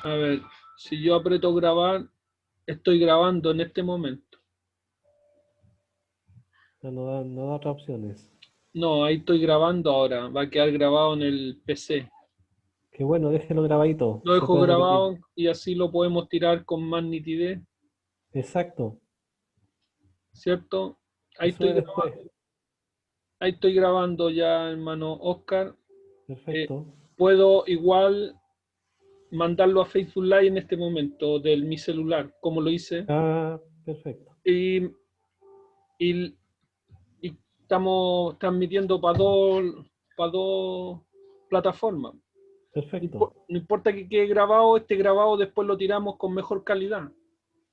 A ver, si yo aprieto grabar, estoy grabando en este momento. No da otras opciones. No, ahí estoy grabando ahora. Va a quedar grabado en el PC. Qué bueno, déjelo grabadito. Lo Se dejo puede repetir. grabado y así lo podemos tirar con más nitidez, Exacto. ¿cierto? Se Ahí sube estoy, después. ahí estoy grabando ya, hermano Oscar. Eh, Perfecto. puedo igual mandarlo a Facebook Live en este momento de mi celular, como lo hice. Ah, perfecto. Y, y, y estamos transmitiendo para dos plataformas. Perfecto. No importa que quede grabado, este grabado después lo tiramos con mejor calidad.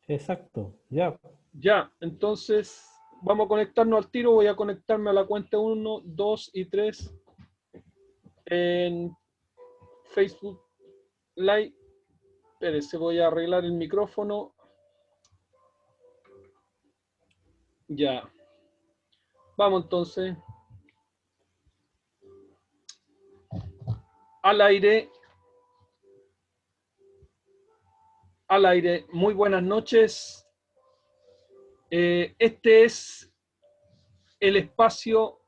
Exacto. Ya. Ya, entonces vamos a conectarnos al tiro. Voy a conectarme a la cuenta 1, 2 y 3 en Facebook Live. Espérese, voy a arreglar el micrófono. Ya. Vamos entonces. Al aire. Al aire. Muy buenas noches. Este es el espacio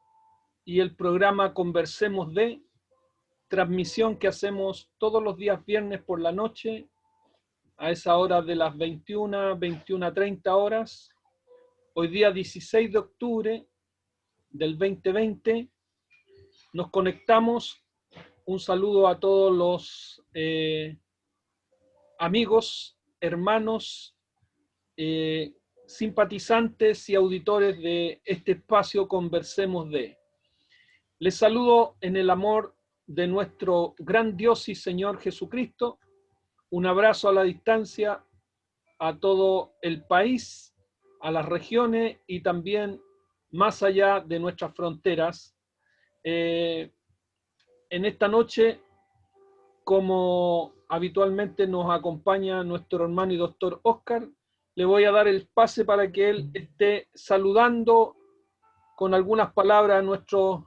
y el programa Conversemos de, transmisión que hacemos todos los días viernes por la noche, a esa hora de las 21, 21:30 horas. Hoy día 16 de octubre del 2020, nos conectamos. Un saludo a todos los amigos, hermanos, simpatizantes y auditores de este espacio Conversemos de. Les saludo en el amor de nuestro gran Dios y Señor Jesucristo. Un abrazo a la distancia a todo el país, a las regiones y también más allá de nuestras fronteras. En esta noche, como habitualmente nos acompaña nuestro hermano y doctor Oscar, le voy a dar el pase para que él esté saludando con algunas palabras a nuestros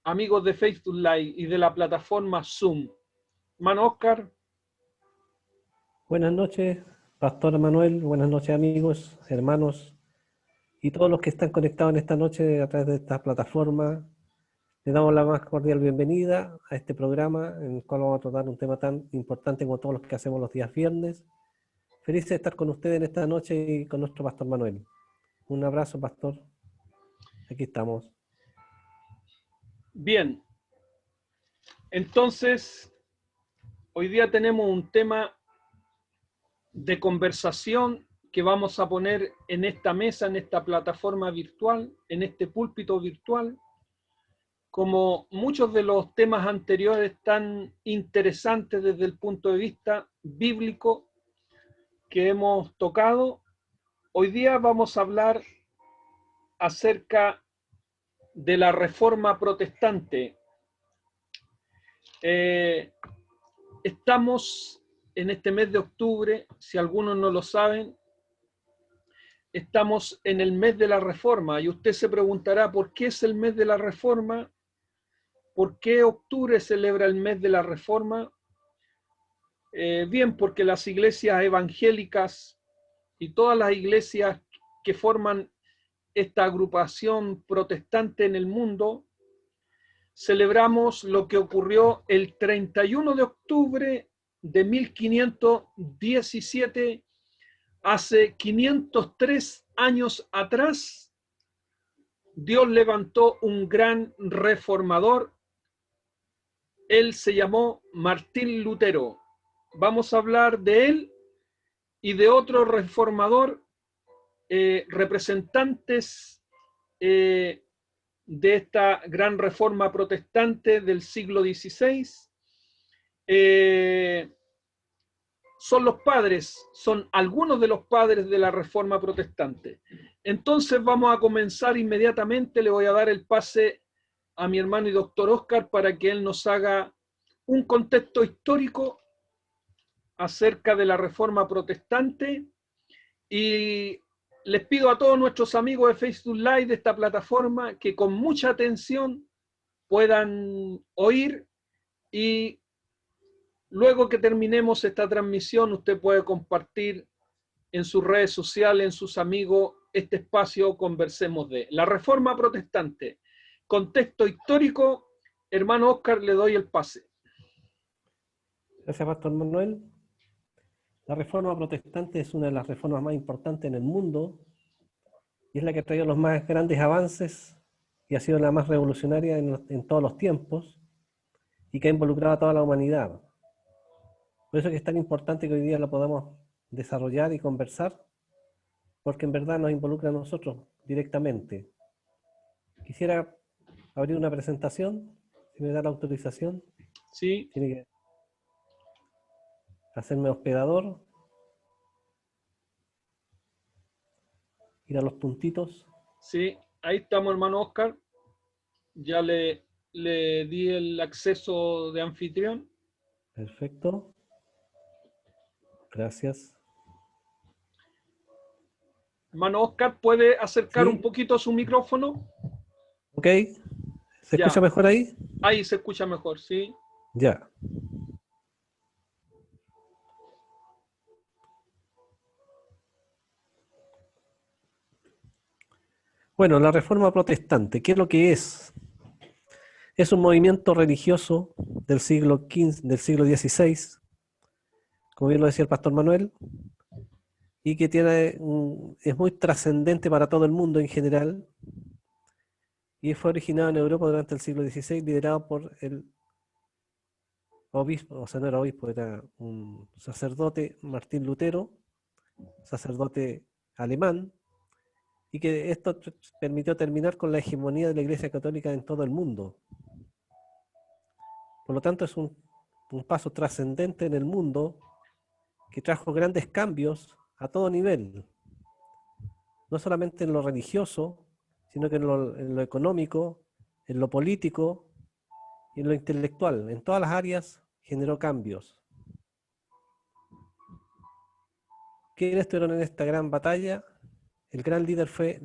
amigos de Facebook Live y de la plataforma Zoom. Hermano Oscar. Buenas noches, Pastor Manuel. Buenas noches, amigos, hermanos y todos los que están conectados en esta noche a través de esta plataforma. Le damos la más cordial bienvenida a este programa en el cual vamos a tratar un tema tan importante como todos los que hacemos los días viernes. Feliz de estar con ustedes en esta noche y con nuestro Pastor Manuel. Un abrazo, Pastor. Aquí estamos. Bien, entonces hoy día tenemos un tema de conversación que vamos a poner en esta mesa, en esta plataforma virtual, en este púlpito virtual. Como muchos de los temas anteriores tan interesantes desde el punto de vista bíblico que hemos tocado, hoy día vamos a hablar acerca de la Reforma Protestante. Estamos en este mes de octubre, si algunos no lo saben, estamos en el mes de la Reforma y usted se preguntará ¿por qué es el mes de la Reforma? ¿Por qué octubre celebra el mes de la Reforma? Bien, porque las iglesias evangélicas y todas las iglesias que forman esta agrupación protestante en el mundo, celebramos lo que ocurrió el 31 de octubre de 1517, hace 503 años atrás. Dios levantó un gran reformador. Él se llamó Martín Lutero. Vamos a hablar de él y de otro reformador, representantes de esta gran reforma protestante del siglo XVI. Son los padres, son algunos de los padres de la reforma protestante. Entonces vamos a comenzar inmediatamente. Le voy a dar el pase a mi hermano y doctor Oscar para que él nos haga un contexto histórico acerca de la reforma protestante, y les pido a todos nuestros amigos de Facebook Live de esta plataforma que con mucha atención puedan oír y Luego que terminemos esta transmisión, usted puede compartir en sus redes sociales, en sus amigos, este espacio Conversemos de la Reforma Protestante. Contexto histórico, hermano Oscar, le doy el pase. Gracias, Pastor Manuel. La Reforma Protestante es una de las reformas más importantes en el mundo y es la que ha traído los más grandes avances y ha sido la más revolucionaria en todos los tiempos y que ha involucrado a toda la humanidad. Por eso es que es tan importante que hoy día lo podamos desarrollar y conversar, porque en verdad nos involucra a nosotros directamente. Quisiera abrir una presentación, si me da la autorización. Sí. Tiene que hacerme hospedador, ir a los puntitos. Sí, ahí estamos, hermano Oscar. Ya le di el acceso de anfitrión. Perfecto. Gracias. Hermano Oscar, ¿puede acercar un ¿Sí? poquito su micrófono? Ok. ¿Se Ya, escucha mejor ahí? ahí se escucha mejor, sí. Ya. Bueno, la Reforma Protestante, ¿qué es lo que es? Es un movimiento religioso del siglo XV, del siglo XVI, como bien lo decía el pastor Manuel, y que es muy trascendente para todo el mundo en general, y fue originado en Europa durante el siglo XVI, liderado por el obispo, o sea, no era obispo, era un sacerdote, Martín Lutero, sacerdote alemán, y que esto permitió terminar con la hegemonía de la Iglesia Católica en todo el mundo. Por lo tanto, es un paso trascendente en el mundo que trajo grandes cambios a todo nivel, no solamente en lo religioso, sino que en lo económico, en lo político y en lo intelectual. En todas las áreas generó cambios. ¿Quiénes estuvieron en esta gran batalla? El gran líder fue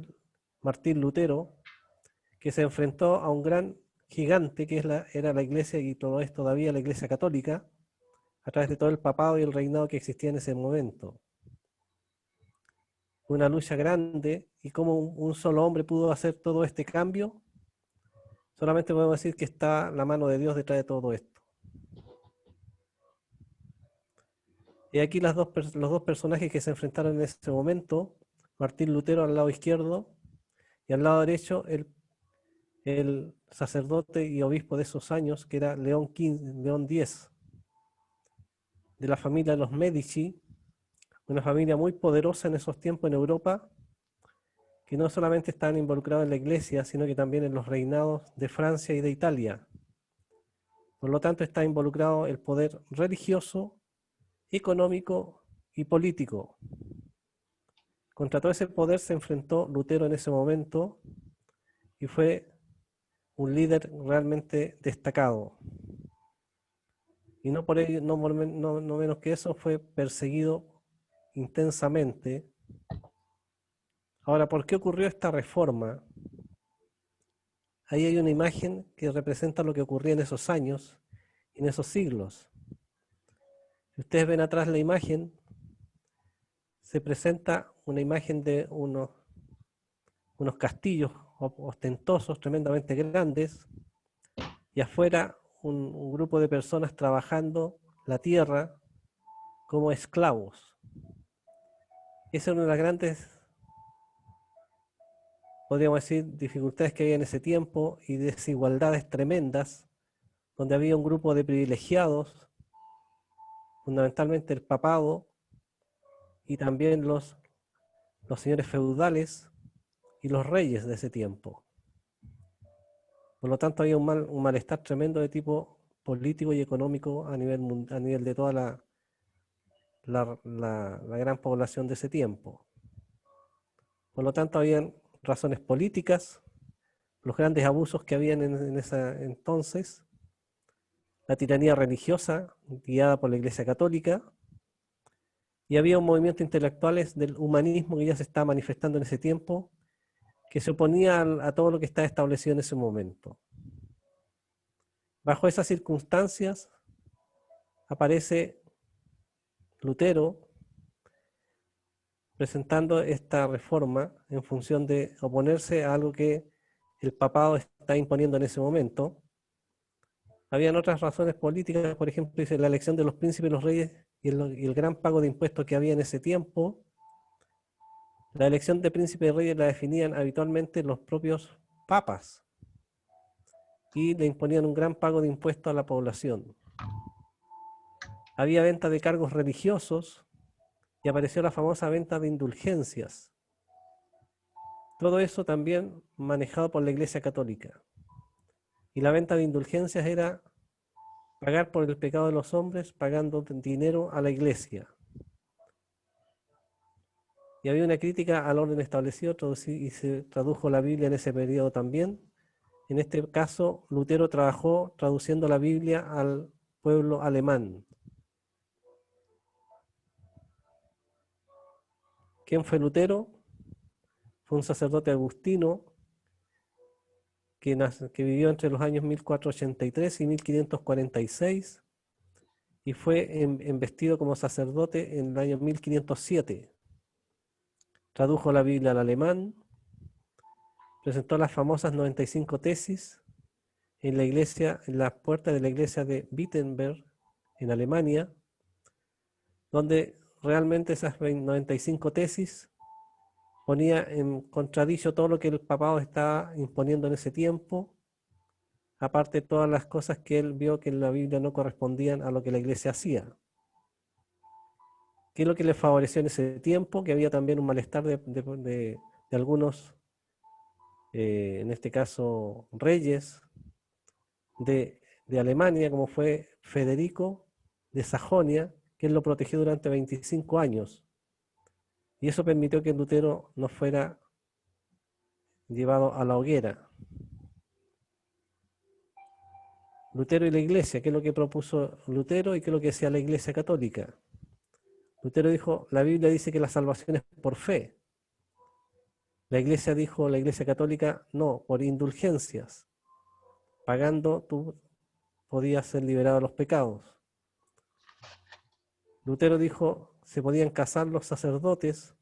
Martín Lutero, que se enfrentó a un gran gigante que era la iglesia, y todo es todavía la iglesia católica, a través de todo el papado y el reinado que existía en ese momento. Una lucha grande, y cómo un solo hombre pudo hacer todo este cambio, solamente podemos decir que está la mano de Dios detrás de todo esto. Y aquí los dos personajes que se enfrentaron en ese momento: Martín Lutero al lado izquierdo y al lado derecho el sacerdote y obispo de esos años, que era León X, de la familia de los Medici, una familia muy poderosa en esos tiempos en Europa, que no solamente estaban involucrados en la iglesia, sino que también en los reinados de Francia y de Italia. Por lo tanto, está involucrado el poder religioso, económico y político. Contra todo ese poder se enfrentó Lutero en ese momento y fue un líder realmente destacado. Y no por ello, no menos que eso, fue perseguido intensamente. Ahora, ¿por qué ocurrió esta reforma? Ahí hay una imagen que representa lo que ocurría en esos años, en esos siglos. Si ustedes ven atrás la imagen, se presenta una imagen de unos castillos ostentosos, tremendamente grandes, y afuera un grupo de personas trabajando la tierra como esclavos. Esa es una de las grandes, podríamos decir, dificultades que había en ese tiempo, y desigualdades tremendas, donde había un grupo de privilegiados, fundamentalmente el papado, y también los señores feudales y los reyes de ese tiempo. Por lo tanto, había un malestar tremendo de tipo político y económico a nivel de toda la gran población de ese tiempo. Por lo tanto, habían razones políticas, los grandes abusos que habían en ese entonces, la tiranía religiosa guiada por la Iglesia Católica, y había un movimiento intelectuales del humanismo que ya se estaba manifestando en ese tiempo, que se oponía a todo lo que estaba establecido en ese momento. Bajo esas circunstancias, aparece Lutero presentando esta reforma en función de oponerse a algo que el papado está imponiendo en ese momento. Habían otras razones políticas, por ejemplo, dice la elección de los príncipes y los reyes y el gran pago de impuestos que había en ese tiempo. La elección de príncipes y reyes la definían habitualmente los propios papas y le imponían un gran pago de impuestos a la población. Había venta de cargos religiosos y apareció la famosa venta de indulgencias. Todo eso también manejado por la Iglesia Católica. Y la venta de indulgencias era pagar por el pecado de los hombres pagando dinero a la Iglesia. Y había una crítica al orden establecido y se tradujo la Biblia en ese periodo también. En este caso, Lutero trabajó traduciendo la Biblia al pueblo alemán. ¿Quién fue Lutero? Fue un sacerdote agustino que vivió entre los años 1483 y 1546 y fue investido como sacerdote en el año 1507. Tradujo la Biblia al alemán, presentó las famosas 95 tesis en la iglesia, en las puertas de la iglesia de Wittenberg, en Alemania, donde realmente esas 95 tesis ponía en contradicho todo lo que el papado estaba imponiendo en ese tiempo, aparte de todas las cosas que él vio que en la Biblia no correspondían a lo que la iglesia hacía. ¿Qué es lo que le favoreció en ese tiempo? Que había también un malestar de algunos, en este caso, reyes de Alemania, como fue Federico de Sajonia, que él lo protegió durante 25 años. Y eso permitió que Lutero no fuera llevado a la hoguera. Lutero y la iglesia, ¿qué es lo que propuso Lutero y qué es lo que decía la iglesia católica? Lutero dijo, la Biblia dice que la salvación es por fe. La iglesia dijo, la iglesia católica, no, por indulgencias. Pagando tú podías ser liberado de los pecados. Lutero dijo, se podían casar los sacerdotes.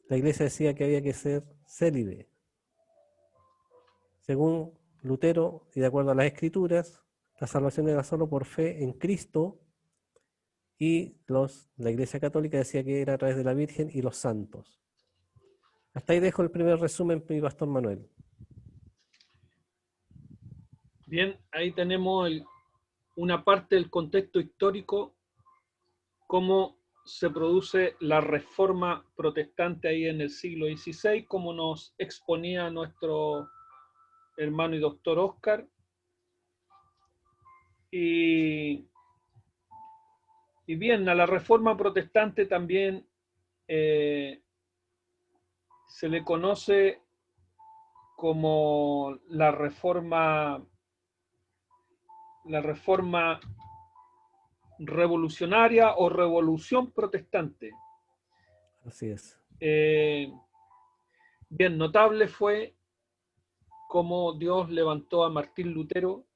La iglesia decía que había que ser célibe. Según Lutero, y de acuerdo a las escrituras, la salvación era solo por fe en Cristo, y la iglesia católica decía que era a través de la Virgen y los santos. Hasta ahí dejo el primer resumen, mi pastor Manuel. Bien, ahí tenemos una parte del contexto histórico, cómo se produce la reforma protestante ahí en el siglo XVI, como nos exponía nuestro hermano y doctor Oscar. Y bien, a la reforma protestante también se le conoce como la reforma revolucionaria o revolución protestante. Así es. Bien, notable fue cómo Dios levantó a Martín Lutero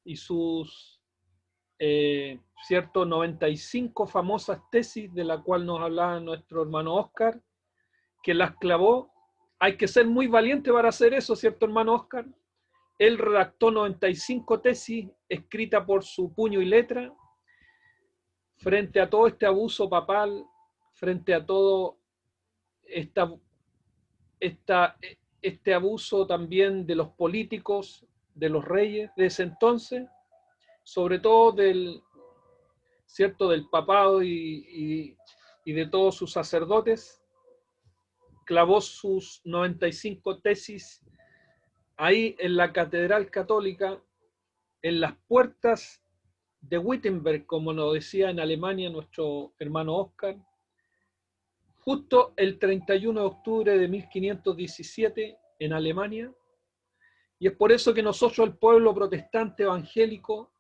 y sus 95 famosas tesis, de la cual nos hablaba nuestro hermano Oscar, que las clavó. Hay que ser muy valiente para hacer eso, ¿cierto, hermano Oscar? Él redactó 95 tesis escritas por su puño y letra frente a todo este abuso papal, frente a todo este abuso también de los políticos, de los reyes de ese entonces, sobre todo del papado y de todos sus sacerdotes. Clavó sus 95 tesis ahí en la Catedral Católica, en las puertas de Wittenberg, como nos decía en Alemania nuestro hermano Oscar, justo el 31 de octubre de 1517 en Alemania. Y es por eso que nosotros, el pueblo protestante evangélico,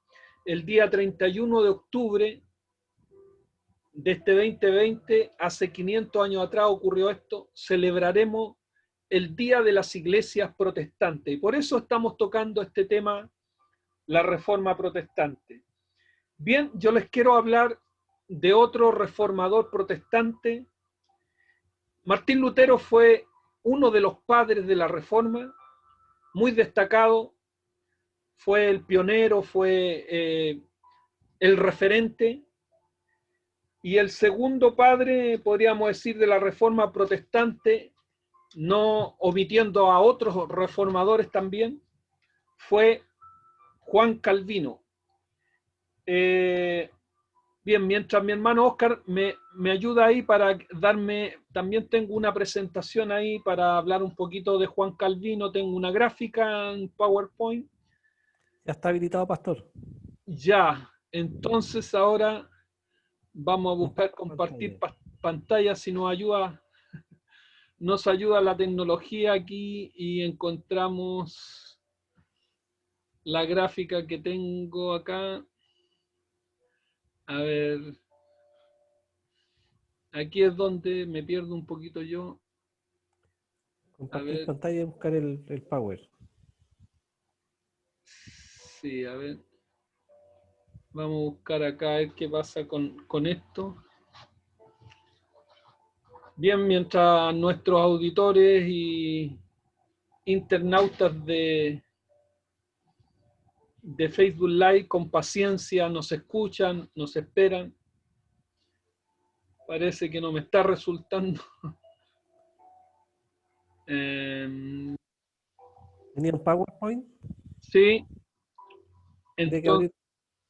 el día 31 de octubre de este 2020, hace 500 años atrás ocurrió esto, celebraremos el Día de las Iglesias Protestantes. Y por eso estamos tocando este tema, la Reforma Protestante. Bien, yo les quiero hablar de otro reformador protestante. Martín Lutero fue uno de los padres de la Reforma, muy destacado, fue el pionero, fue el referente, y el segundo padre, podríamos decir, de la Reforma protestante, no omitiendo a otros reformadores también, fue Juan Calvino. Bien, mientras mi hermano Oscar me ayuda ahí para darme, también tengo una presentación ahí para hablar un poquito de Juan Calvino, tengo una gráfica en PowerPoint. Ya está habilitado, pastor. Ya, entonces ahora vamos a buscar compartir pantalla si nos ayuda la tecnología aquí y encontramos la gráfica que tengo acá. A ver, aquí es donde me pierdo un poquito yo. Compartir pantalla y buscar el Power. Sí, a ver. Vamos a buscar acá a ver qué pasa con esto. Bien, mientras nuestros auditores y internautas de Facebook Live con paciencia nos escuchan, nos esperan. Parece que no me está resultando. ¿Tenía un PowerPoint? Sí, Tiene que entonces,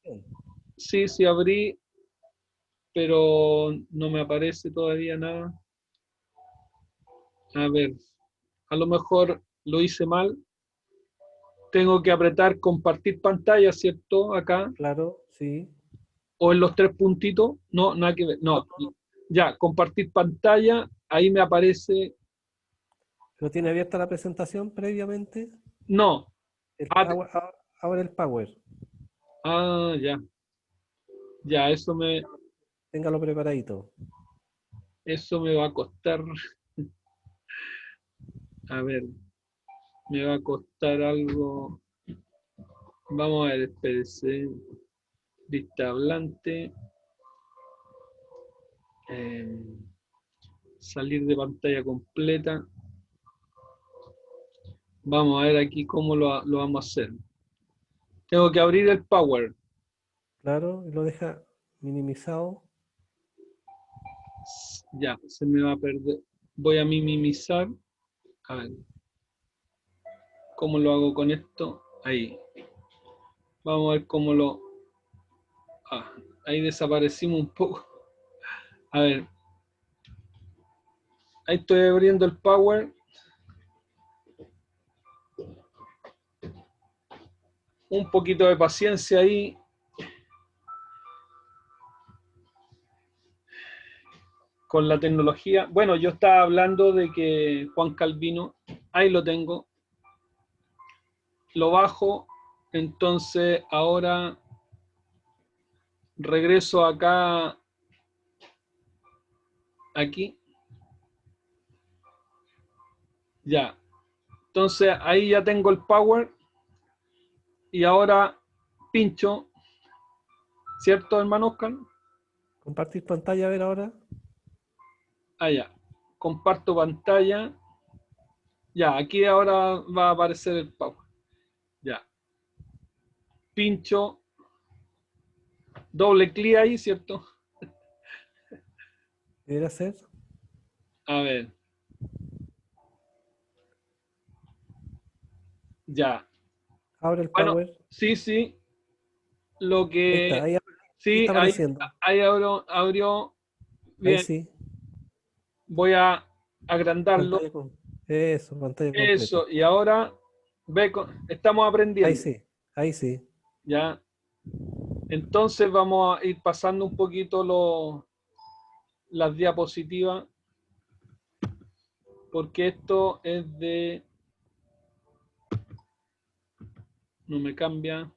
abrir. sí abrí, pero no me aparece todavía nada. A ver, a lo mejor lo hice mal. Tengo que apretar compartir pantalla, ¿cierto? Acá. Claro, sí. O en los tres puntitos. No, nada que ver. No. Ya, compartir pantalla. Ahí me aparece. ¿Pero tiene abierta la presentación previamente? No. Ahora el Power. Ya. Ya, Téngalo preparadito. eso me va a costar. A ver. Me va a costar algo. Vamos a ver, espérese. Lista hablante. Salir de pantalla completa. Vamos a ver aquí cómo lo vamos a hacer. Tengo que abrir el Power. Claro, y lo deja minimizado. Ya, se me va a perder. Voy a minimizar. A ver. ¿Cómo lo hago con esto? Ahí. Vamos a ver cómo lo... ahí desaparecimos un poco. A ver. Ahí estoy abriendo el Power. Un poquito de paciencia ahí. Con la tecnología. Bueno, yo estaba hablando de que Juan Calvino, ahí lo tengo. Lo bajo. Entonces ahora regreso acá. Aquí. Ya. Entonces ahí ya tengo el Power. Y ahora pincho. ¿Cierto, hermano Oscar? Compartir pantalla, a ver ahora. Ya. Comparto pantalla. Ya, aquí ahora va a aparecer el Power. Ya. Pincho. Doble clic ahí, ¿cierto? Debería ser. A ver. Ya. Abre el Bueno, Power. sí. Lo Ahí que... está, ahí Sí, está apareciendo. ahí abrió. Ahí Bien. sí. Voy a agrandarlo. Pantalla Eso, pantalla completa. Eso. Y ahora estamos Ahí aprendiendo. sí, ahí sí. Ya. Entonces vamos a ir pasando un poquito las diapositivas. Porque esto es de... No me cambia.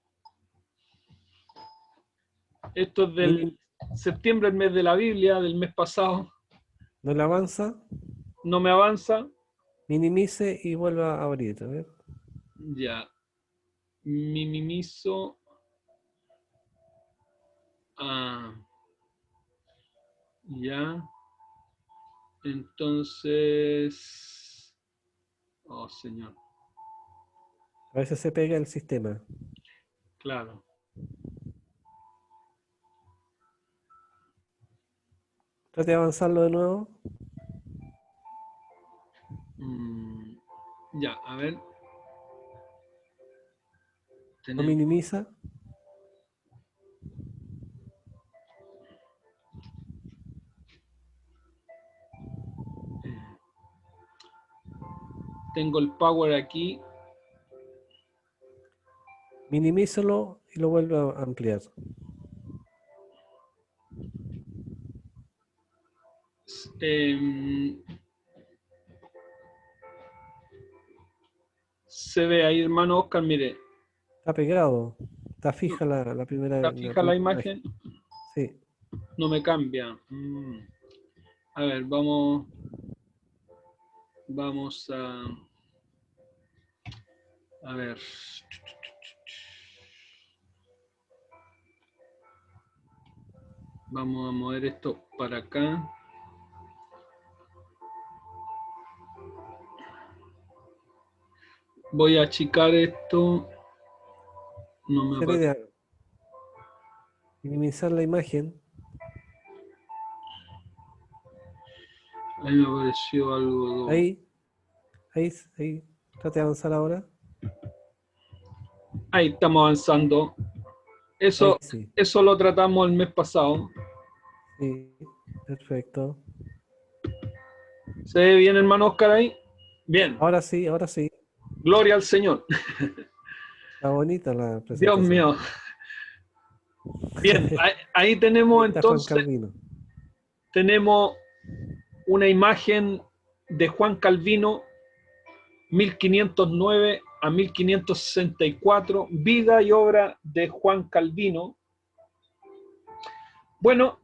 Esto es del septiembre, el mes de la Biblia, del mes pasado. No le avanza, No me avanza. minimice y vuelva a abrir. A ver. Ya. Minimizo. Ah, ya. Entonces, oh Señor, A veces se pega el sistema. claro. Trate de avanzarlo de nuevo. Mm, ya, a ver. Lo Tenemos, minimiza. tengo el power aquí. Minimízalo y lo vuelve a ampliar. Em, se ve ahí, hermano Oscar, mire, Está pegado. Está fija la está primera, fija la imagen, Sí. no me cambia. A ver, vamos a ver. Vamos a mover esto para acá. Voy a achicar esto. No me Sería aparece. de minimizar la imagen. Ahí me apareció algo. Ahí. Ahí. Trate de avanzar ahora. Ahí estamos avanzando. Ahí Eso, sí. eso lo tratamos el mes pasado. Sí. Perfecto. ¿Se ve bien, hermano Oscar, ahí? Bien. Ahora sí, ahora sí. Gloria al Señor. Está bonita la Dios presentación. mío. Bien, ahí Ahí tenemos está Juan entonces, Calvino. tenemos una imagen de Juan Calvino, 1509 a 1564, vida y obra de Juan Calvino. Bueno,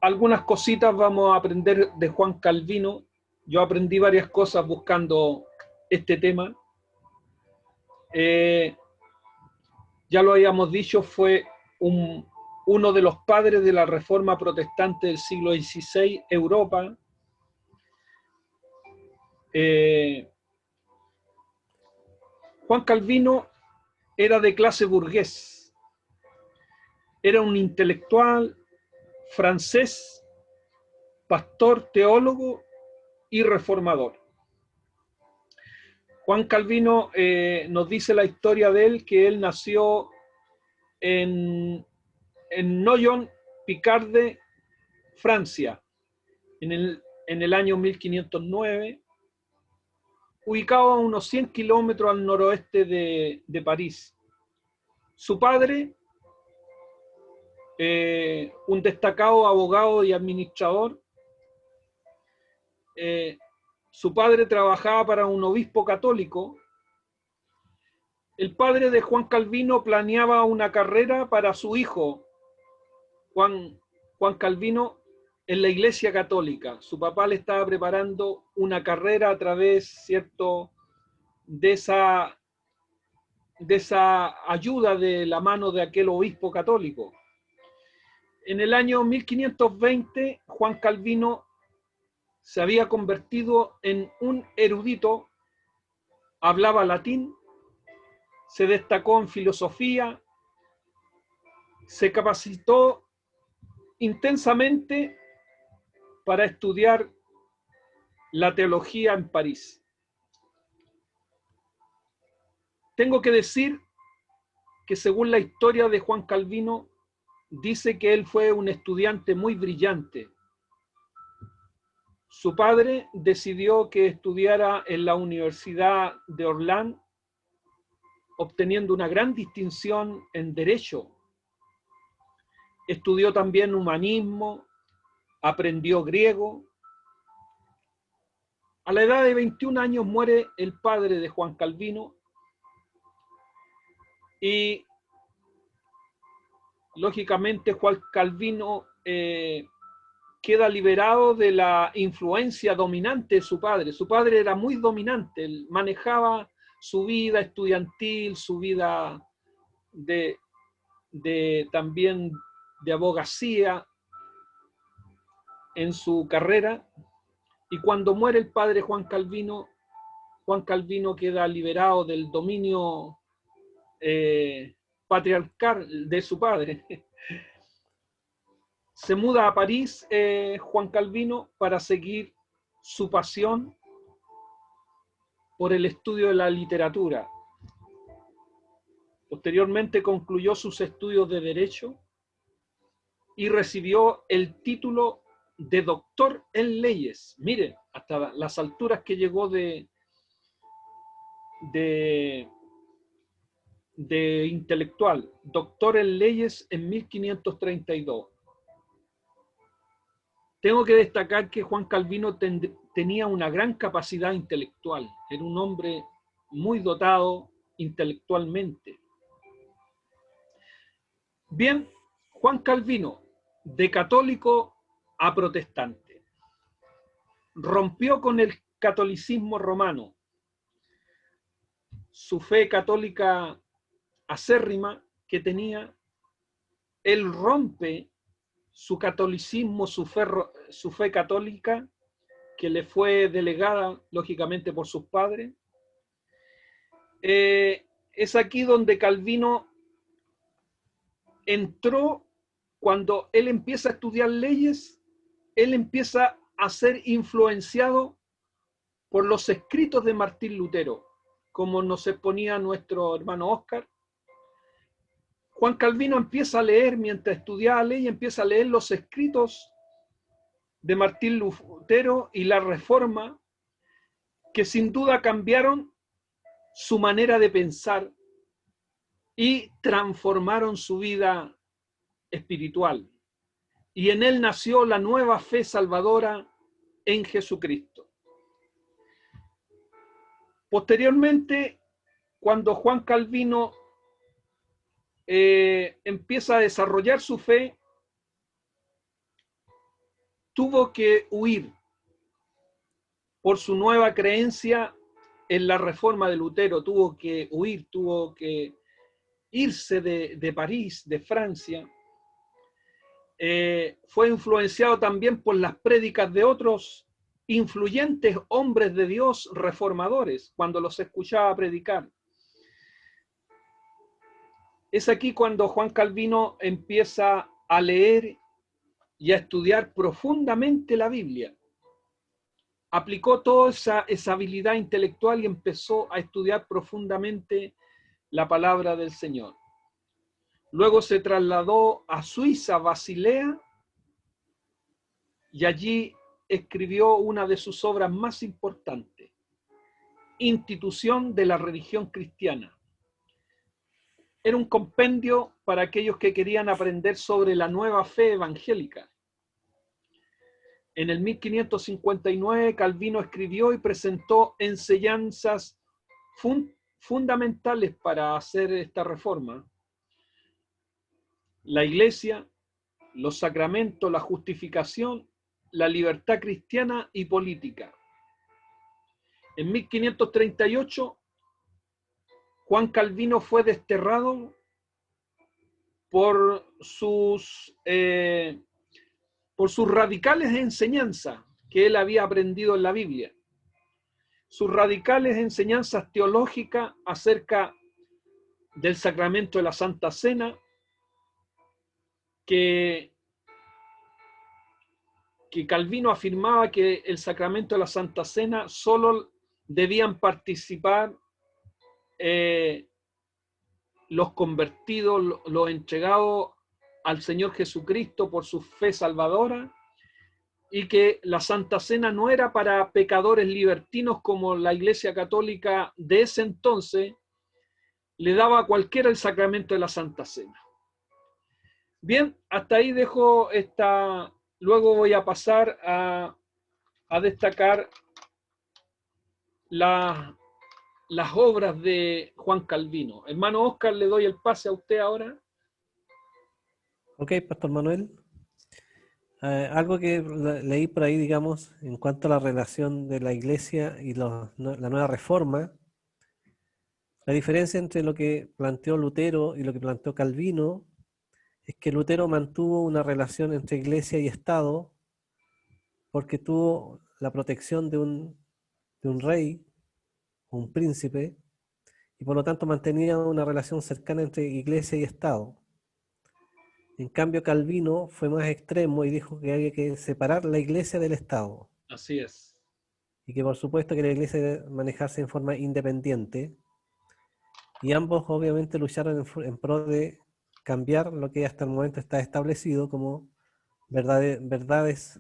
algunas cositas vamos a aprender de Juan Calvino. Yo aprendí varias cosas buscando este tema. Ya lo habíamos dicho, fue uno de los padres de la Reforma Protestante del siglo XVI, Europa. Juan Calvino era de clase burgués, era un intelectual francés, pastor, teólogo y reformador. Juan Calvino nos dice la historia de él, que él nació en Noyon, Picarde, Francia, en el año 1509, ubicado a unos 100 kilómetros al noroeste de París. Su padre, un destacado abogado y administrador, su padre trabajaba para un obispo católico. El padre de Juan Calvino planeaba una carrera para su hijo, Juan Calvino, en la Iglesia Católica. Su papá le estaba preparando una carrera a través, ¿cierto?, de esa ayuda de la mano de aquel obispo católico. En el año 1520, Juan Calvino se había convertido en un erudito, hablaba latín, se destacó en filosofía, se capacitó intensamente para estudiar la teología en París. Tengo que decir que según la historia de Juan Calvino, dice que él fue un estudiante muy brillante. Su padre decidió que estudiara en la Universidad de Orlando, obteniendo una gran distinción en Derecho. Estudió también humanismo, aprendió griego. A la edad de 21 años muere el padre de Juan Calvino y lógicamente Juan Calvino queda liberado de la influencia dominante de su padre. Su padre era muy dominante, él manejaba su vida estudiantil, su vida también de abogacía en su carrera, y cuando muere el padre Juan Calvino queda liberado del dominio patriarcal de su padre. Se muda a París, Juan Calvino, para seguir su pasión por el estudio de la literatura. Posteriormente concluyó sus estudios de Derecho y recibió el título de doctor en leyes. Miren, hasta las alturas que llegó de intelectual, doctor en leyes en 1532. Tengo que destacar que Juan Calvino tenía una gran capacidad intelectual, era un hombre muy dotado intelectualmente. Bien, Juan Calvino, de católico a protestante, rompió con el catolicismo romano. Su fe católica acérrima que tenía, él rompe su catolicismo, su fe católica, que le fue delegada, lógicamente, por sus padres. Es aquí donde Calvino entró, cuando él empieza a estudiar leyes, él empieza a ser influenciado por los escritos de Martín Lutero, como nos exponía nuestro hermano Óscar. Juan Calvino empieza a leer, mientras estudiaba ley, empieza a leer los escritos de Martín Lutero y la Reforma, que sin duda cambiaron su manera de pensar y transformaron su vida espiritual. Y en él nació la nueva fe salvadora en Jesucristo. Posteriormente, cuando Juan Calvino empieza a desarrollar su fe, tuvo que huir por su nueva creencia en la reforma de Lutero, tuvo que huir, tuvo que irse de París, de Francia. Fue influenciado también por las prédicas de otros influyentes hombres de Dios reformadores, cuando los escuchaba predicar. Es aquí cuando Juan Calvino empieza a leer y a estudiar profundamente la Biblia. Aplicó toda esa habilidad intelectual y empezó a estudiar profundamente la palabra del Señor. Luego se trasladó a Suiza, Basilea, y allí escribió una de sus obras más importantes, Institución de la Religión Cristiana. Era un compendio para aquellos que querían aprender sobre la nueva fe evangélica. En el 1559, Calvino escribió y presentó enseñanzas fundamentales para hacer esta reforma: la iglesia, los sacramentos, la justificación, la libertad cristiana y política. En 1538, Juan Calvino fue desterrado por sus radicales enseñanzas que él había aprendido en la Biblia. Sus radicales enseñanzas teológicas acerca del sacramento de la Santa Cena, que Calvino afirmaba que el sacramento de la Santa Cena solo debían participar los convertidos, los entregados al Señor Jesucristo por su fe salvadora, y que la Santa Cena no era para pecadores libertinos como la Iglesia Católica de ese entonces le daba a cualquiera el sacramento de la Santa Cena. Bien, hasta ahí dejo esta. Luego voy a pasar a destacar las obras de Juan Calvino. Hermano Óscar, le doy el pase a usted ahora. Ok, Pastor Manuel. Algo que leí por ahí, digamos, en cuanto a la relación de la Iglesia y la nueva reforma, la diferencia entre lo que planteó Lutero y lo que planteó Calvino es que Lutero mantuvo una relación entre Iglesia y Estado porque tuvo la protección de un rey, un príncipe, y por lo tanto mantenía una relación cercana entre Iglesia y Estado. En cambio, Calvino fue más extremo y dijo que había que separar la Iglesia del Estado Así es. y que por supuesto que la Iglesia debe manejarse en forma independiente, y ambos obviamente lucharon en pro de cambiar lo que hasta el momento está establecido como verdades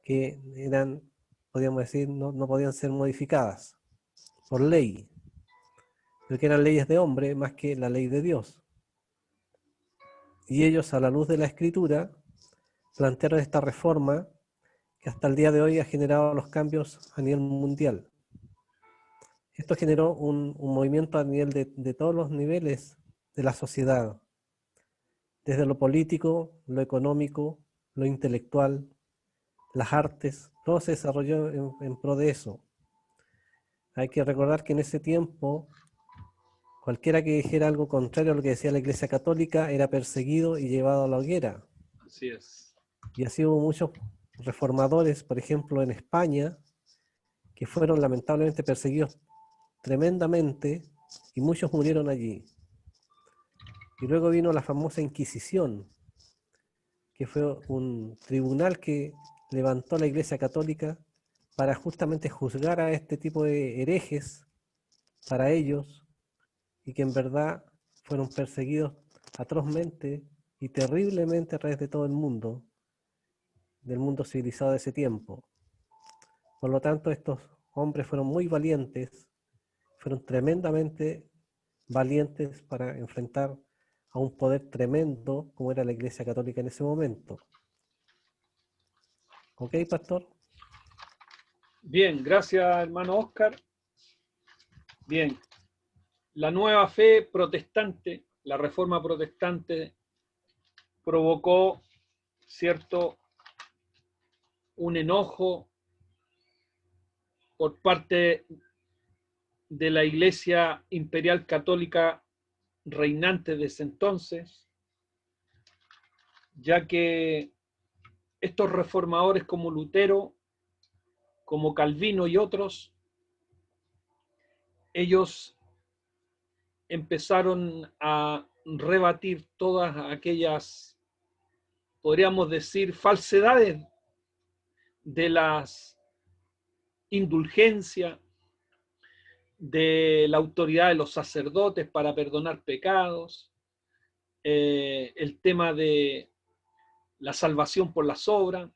que eran, podríamos decir, no podían ser modificadas por ley, porque eran leyes de hombre más que la ley de Dios. Y ellos, a la luz de la Escritura, plantearon esta reforma que hasta el día de hoy ha generado los cambios a nivel mundial. Esto generó un movimiento a nivel de todos los niveles de la sociedad, desde lo político, lo económico, lo intelectual, las artes, todo se desarrolló en pro de eso. Hay que recordar que en ese tiempo, cualquiera que dijera algo contrario a lo que decía la Iglesia Católica era perseguido y llevado a la hoguera. Así es. Y así hubo muchos reformadores, por ejemplo, en España, que fueron lamentablemente perseguidos tremendamente y muchos murieron allí. Y luego vino la famosa Inquisición, que fue un tribunal que levantó la Iglesia Católica para justamente juzgar a este tipo de herejes para ellos, y que en verdad fueron perseguidos atrozmente y terriblemente a través de todo el mundo, del mundo civilizado de ese tiempo. Por lo tanto, estos hombres fueron muy valientes, fueron tremendamente valientes para enfrentar a un poder tremendo como era la Iglesia Católica en ese momento. ¿Ok, pastor? Bien, gracias, hermano Oscar. Bien, la nueva fe protestante, la reforma protestante, provocó, ¿cierto?, un enojo por parte de la Iglesia Imperial Católica reinante de ese entonces, ya que estos reformadores como Lutero, como Calvino y otros, ellos empezaron a rebatir todas aquellas, podríamos decir, falsedades de las indulgencias, de la autoridad de los sacerdotes para perdonar pecados, el tema de la salvación por las obras.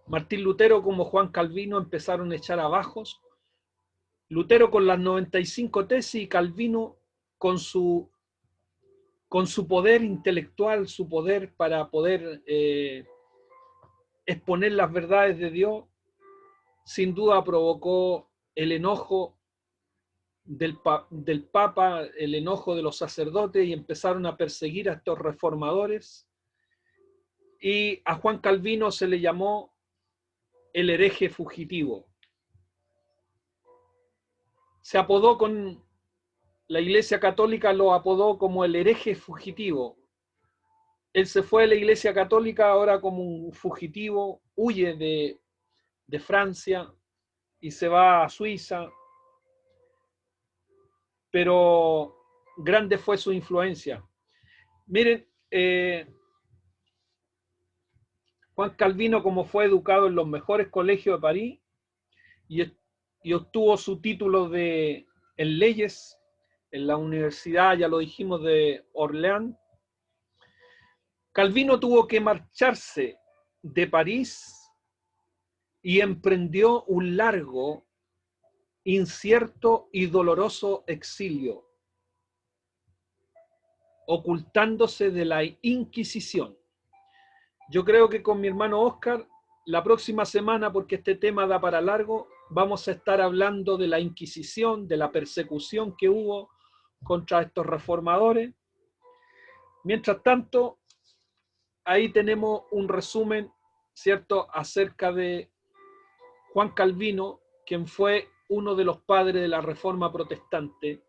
Martín Lutero como Juan Calvino empezaron a echar abajo. Lutero con las 95 tesis y Calvino con su poder intelectual, su poder para poder exponer las verdades de Dios, sin duda provocó el enojo del Papa, el enojo de los sacerdotes, y empezaron a perseguir a estos reformadores. Y a Juan Calvino se le llamó el hereje fugitivo. Se apodó con la Iglesia Católica, lo apodó como el hereje fugitivo. Él se fue de la Iglesia Católica ahora como un fugitivo, huye de Francia y se va a Suiza, pero grande fue su influencia. Miren, Juan Calvino, como fue educado en los mejores colegios de París y obtuvo su título en leyes en la universidad, ya lo dijimos, de Orleans, Calvino tuvo que marcharse de París y emprendió un largo, incierto y doloroso exilio, ocultándose de la Inquisición. Yo creo que con mi hermano Oscar, la próxima semana, porque este tema da para largo, vamos a estar hablando de la Inquisición, de la persecución que hubo contra estos reformadores. Mientras tanto, ahí tenemos un resumen, ¿cierto?, acerca de Juan Calvino, quien fue uno de los padres de la Reforma Protestante.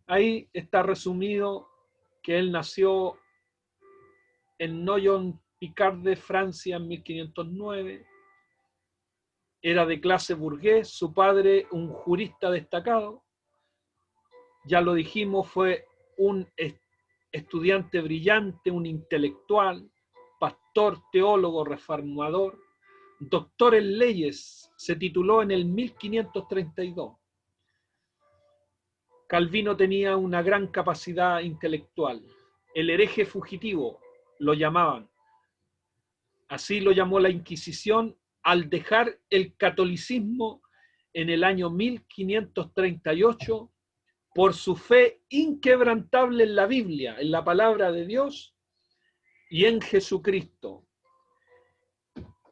Ahí está resumido que él nació en Noyon-Picardie, Francia, en 1509. Era de clase burgués, su padre un jurista destacado. Ya lo dijimos, fue un estudiante brillante, un intelectual, pastor, teólogo, reformador, doctor en leyes. Se tituló en el 1532. Calvino tenía una gran capacidad intelectual. El hereje fugitivo lo llamaban. Así lo llamó la Inquisición al dejar el catolicismo en el año 1538 por su fe inquebrantable en la Biblia, en la palabra de Dios y en Jesucristo.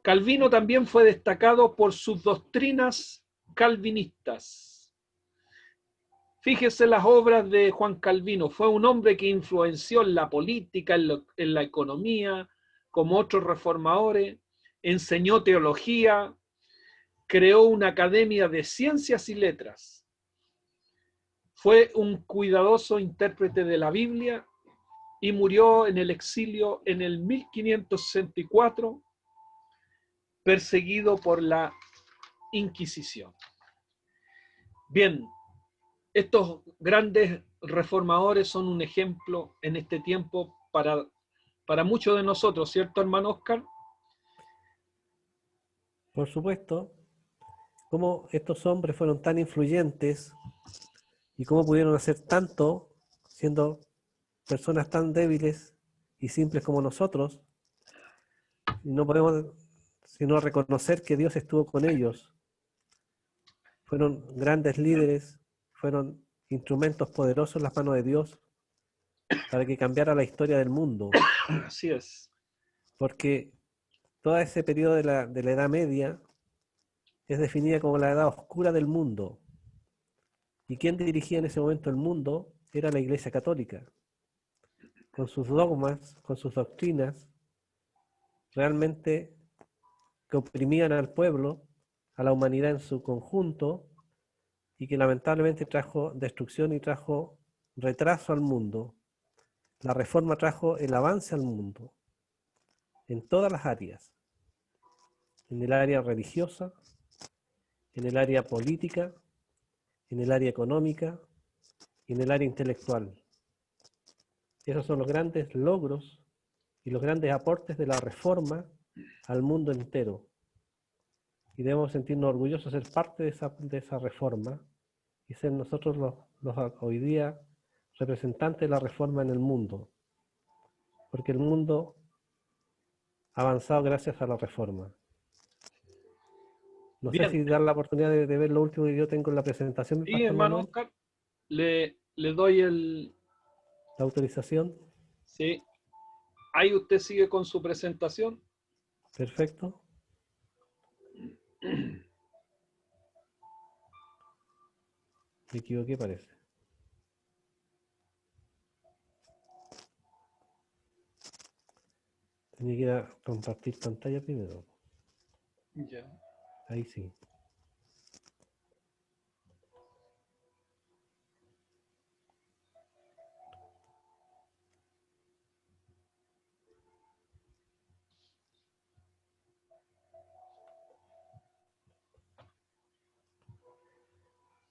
Calvino también fue destacado por sus doctrinas calvinistas. Fíjese las obras de Juan Calvino. Fue un hombre que influenció en la política, en la economía, como otros reformadores. Enseñó teología, creó una academia de ciencias y letras. Fue un cuidadoso intérprete de la Biblia y murió en el exilio en el 1564, perseguido por la Inquisición. Bien, estos grandes reformadores son un ejemplo en este tiempo para muchos de nosotros, ¿cierto, hermano Oscar? Por supuesto, cómo estos hombres fueron tan influyentes y cómo pudieron hacer tanto siendo personas tan débiles y simples como nosotros, y no podemos sino reconocer que Dios estuvo con ellos. Fueron grandes líderes, fueron instrumentos poderosos en las manos de Dios para que cambiara la historia del mundo. Así es. Porque todo ese periodo de la Edad Media es definida como la edad oscura del mundo. ¿Y quién dirigía en ese momento el mundo? Era la Iglesia Católica. Con sus dogmas, con sus doctrinas, realmente que oprimían al pueblo, a la humanidad en su conjunto, y que lamentablemente trajo destrucción y trajo retraso al mundo. La reforma trajo el avance al mundo, en todas las áreas, en el área religiosa, en el área política, en el área económica y en el área intelectual. Esos son los grandes logros y los grandes aportes de la reforma al mundo entero. Y debemos sentirnos orgullosos de ser parte de esa reforma y ser nosotros los hoy día representantes de la reforma en el mundo. Porque el mundo ha avanzado gracias a la reforma. No Bien. sé si dar la oportunidad de ver lo último que yo tengo en la presentación del Sí, Pastor hermano Manuel. Oscar, le doy La autorización. Sí. Ahí usted sigue con su presentación. Perfecto. Me equivoqué, parece. Tenía que ir a compartir pantalla primero. Ya. Ahí sí.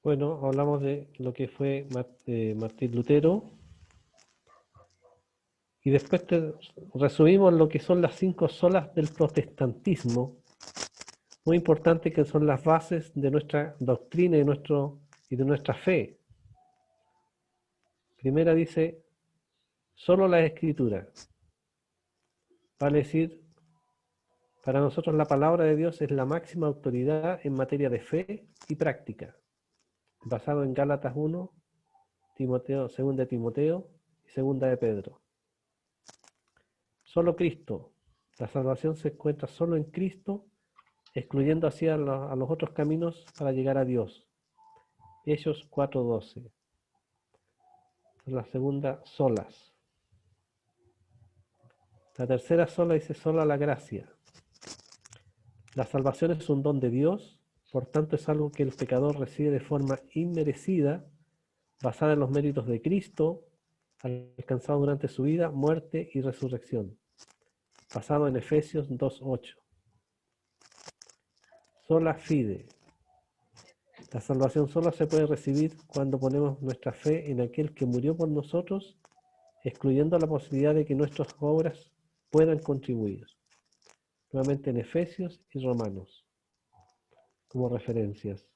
Bueno, hablamos de lo que fue Martín Lutero. Y después resumimos lo que son las 5 solas del protestantismo. Muy importante, que son las bases de nuestra doctrina y de nuestra fe. Primera dice, solo la Escritura. Vale decir, para nosotros la palabra de Dios es la máxima autoridad en materia de fe y práctica, basado en Gálatas 1, Timoteo, 2 de Timoteo y 2 de Pedro. Solo Cristo. La salvación se encuentra solo en Cristo, excluyendo así a los otros caminos para llegar a Dios. Hechos 4:12. La segunda, solas. La tercera sola dice sola la gracia. La salvación es un don de Dios, por tanto es algo que el pecador recibe de forma inmerecida, basada en los méritos de Cristo, alcanzado durante su vida, muerte y resurrección, basado en Efesios 2:8. Sola fide. La salvación solo se puede recibir cuando ponemos nuestra fe en aquel que murió por nosotros, excluyendo la posibilidad de que nuestras obras puedan contribuir. Nuevamente en Efesios y Romanos, como referencias.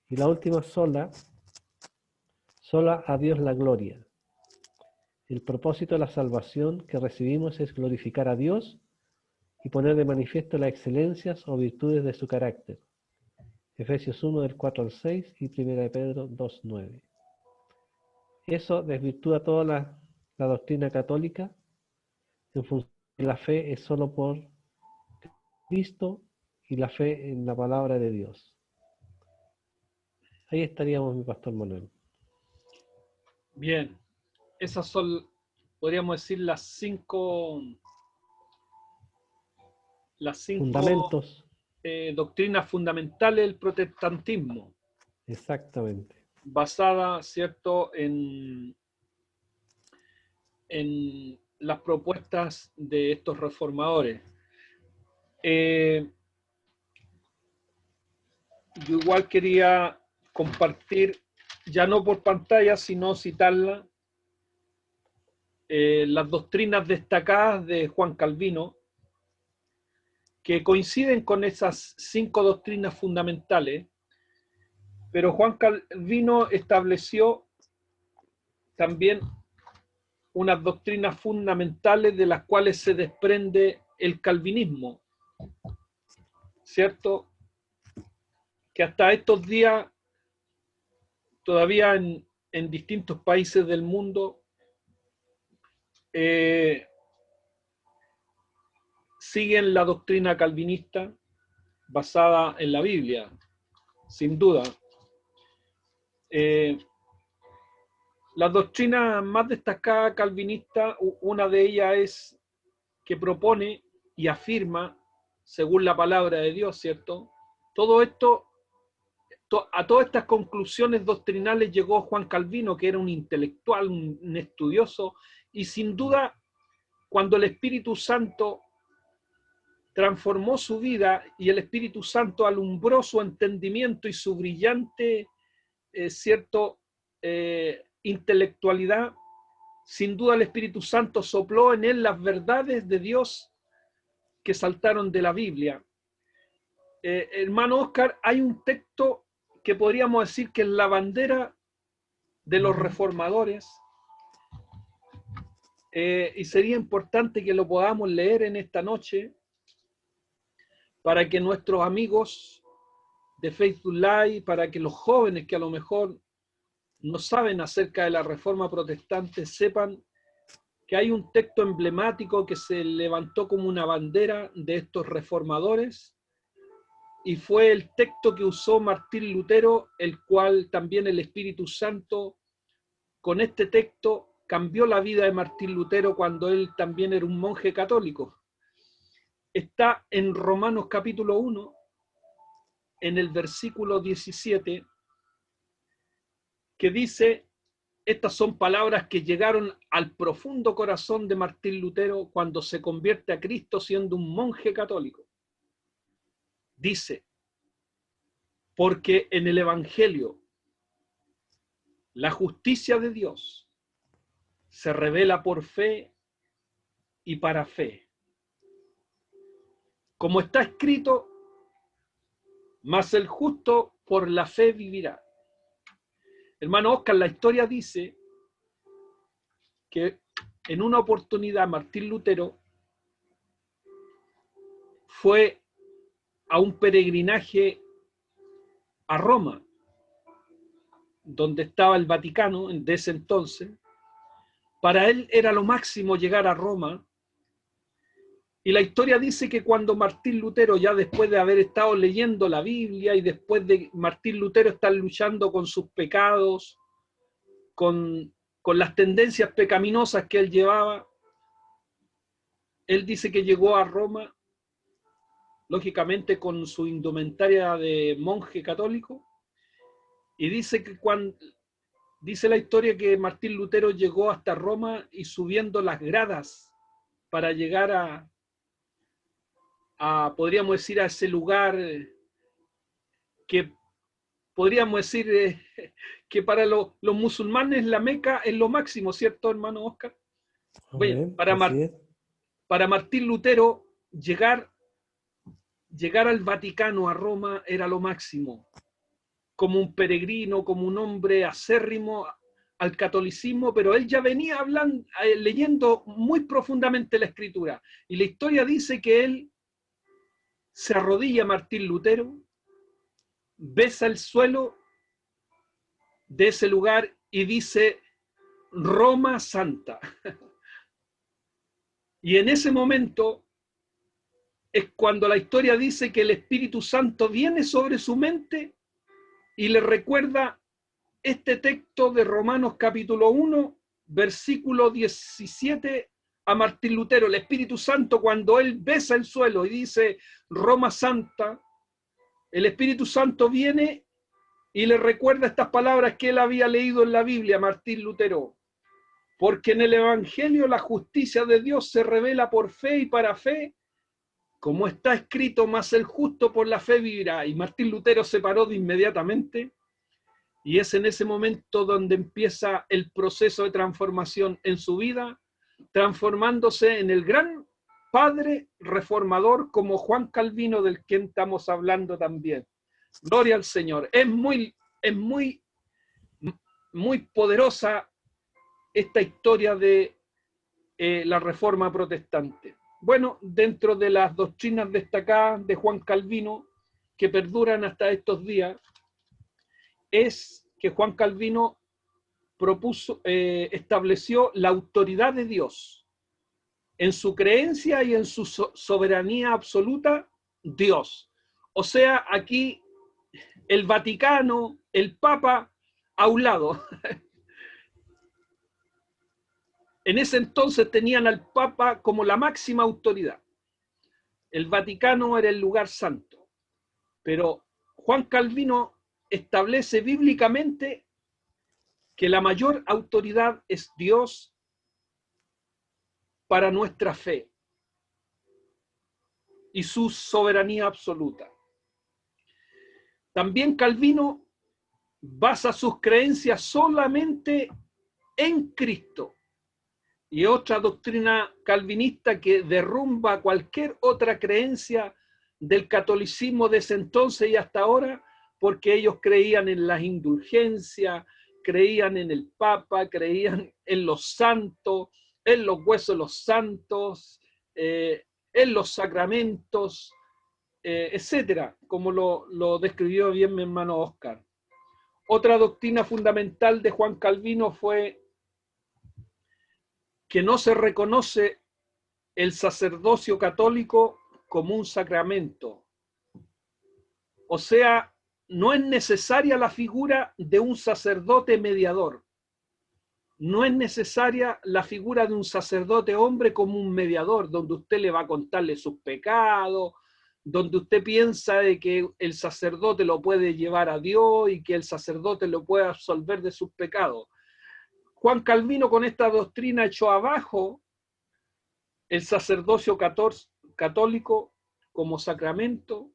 Y la última, sola a Dios la gloria. El propósito de la salvación que recibimos es glorificar a Dios y poner de manifiesto las excelencias o virtudes de su carácter. Efesios 1 del 4 al 6 y 1 de Pedro 2:9. Eso desvirtúa toda la doctrina católica en función de que la fe es solo por Cristo y la fe en la palabra de Dios. Ahí estaríamos, mi pastor Manuel. Bien, esas son, podríamos decir, las cinco Fundamentos. Doctrinas fundamentales del protestantismo, Exactamente. basada, ¿cierto?, en las propuestas de estos reformadores. Yo igual quería compartir, ya no por pantalla, sino citarla, las doctrinas destacadas de Juan Calvino, que coinciden con esas 5 doctrinas fundamentales, pero Juan Calvino estableció también unas doctrinas fundamentales de las cuales se desprende el calvinismo, ¿cierto? Que hasta estos días, todavía en distintos países del mundo, siguen la doctrina calvinista basada en la Biblia, sin duda. Las doctrinas más destacadas calvinistas, una de ellas es que propone y afirma, según la palabra de Dios, ¿cierto? Todo esto, a todas estas conclusiones doctrinales llegó Juan Calvino, que era un intelectual, un estudioso, y sin duda, cuando el Espíritu Santo transformó su vida y el Espíritu Santo alumbró su entendimiento y su brillante, intelectualidad, sin duda el Espíritu Santo sopló en él las verdades de Dios que saltaron de la Biblia. Hermano Oscar, hay un texto que podríamos decir que es la bandera de los reformadores, y sería importante que lo podamos leer en esta noche para que nuestros amigos de Facebook Live, para que los jóvenes que a lo mejor no saben acerca de la Reforma Protestante sepan que hay un texto emblemático que se levantó como una bandera de estos reformadores, y fue el texto que usó Martín Lutero, el cual también el Espíritu Santo, con este texto, cambió la vida de Martín Lutero cuando él también era un monje católico. Está en Romanos capítulo 1, en el versículo 17, que dice: estas son palabras que llegaron al profundo corazón de Martín Lutero cuando se convierte a Cristo siendo un monje católico. Dice: porque en el Evangelio la justicia de Dios se revela por fe y para fe. Como está escrito, mas el justo por la fe vivirá. Hermano Oscar, la historia dice que en una oportunidad Martín Lutero fue a un peregrinaje a Roma, donde estaba el Vaticano de ese entonces. Para él era lo máximo llegar a Roma. Y la historia dice que cuando Martín Lutero, ya después de haber estado leyendo la Biblia y después de Martín Lutero estar luchando con sus pecados, con las tendencias pecaminosas que él llevaba, él dice que llegó a Roma, lógicamente con su indumentaria de monje católico, y dice que Dice la historia que Martín Lutero llegó hasta Roma y subiendo las gradas para llegar podríamos decir, a ese lugar que podríamos decir que para los musulmanes la Meca es lo máximo, ¿cierto, hermano Oscar? Bueno, Amén, así es. para Martín Lutero llegar al Vaticano, a Roma, era lo máximo. Como un peregrino, como un hombre acérrimo al catolicismo, pero él ya venía hablando, leyendo muy profundamente la Escritura. Y la historia dice que él se arrodilla, Martín Lutero, besa el suelo de ese lugar y dice: Roma Santa. Y en ese momento es cuando la historia dice que el Espíritu Santo viene sobre su mente y le recuerda este texto de Romanos capítulo 1, versículo 17 a Martín Lutero. El Espíritu Santo, cuando él besa el suelo y dice Roma Santa, el Espíritu Santo viene y le recuerda estas palabras que él había leído en la Biblia, Martín Lutero. Porque en el Evangelio la justicia de Dios se revela por fe y para fe, como está escrito: mas el justo por la fe vivirá. Y Martín Lutero se paró de inmediatamente, y es en ese momento donde empieza el proceso de transformación en su vida, transformándose en el gran padre reformador como Juan Calvino, del que estamos hablando también. Gloria al Señor. Es muy poderosa esta historia de la Reforma Protestante. Bueno, dentro de las doctrinas destacadas de Juan Calvino, que perduran hasta estos días, es que Juan Calvino estableció la autoridad de Dios. En su creencia y en su soberanía absoluta, Dios. O sea, aquí el Vaticano, el Papa, a un lado. En ese entonces tenían al Papa como la máxima autoridad. El Vaticano era el lugar santo. Pero Juan Calvino establece bíblicamente que la mayor autoridad es Dios para nuestra fe y su soberanía absoluta. También Calvino basa sus creencias solamente en Cristo. Y otra doctrina calvinista que derrumba cualquier otra creencia del catolicismo de ese entonces y hasta ahora, porque ellos creían en las indulgencias, creían en el Papa, creían en los santos, en los huesos de los santos, en los sacramentos, etcétera, como lo describió bien mi hermano Oscar. Otra doctrina fundamental de Juan Calvino fue que no se reconoce el sacerdocio católico como un sacramento. O sea, no es necesaria la figura de un sacerdote mediador. No es necesaria la figura de un sacerdote hombre como un mediador, donde usted le va a contarle sus pecados, donde usted piensa de que el sacerdote lo puede llevar a Dios y que el sacerdote lo puede absolver de sus pecados. Juan Calvino con esta doctrina echó abajo el sacerdocio católico como sacramento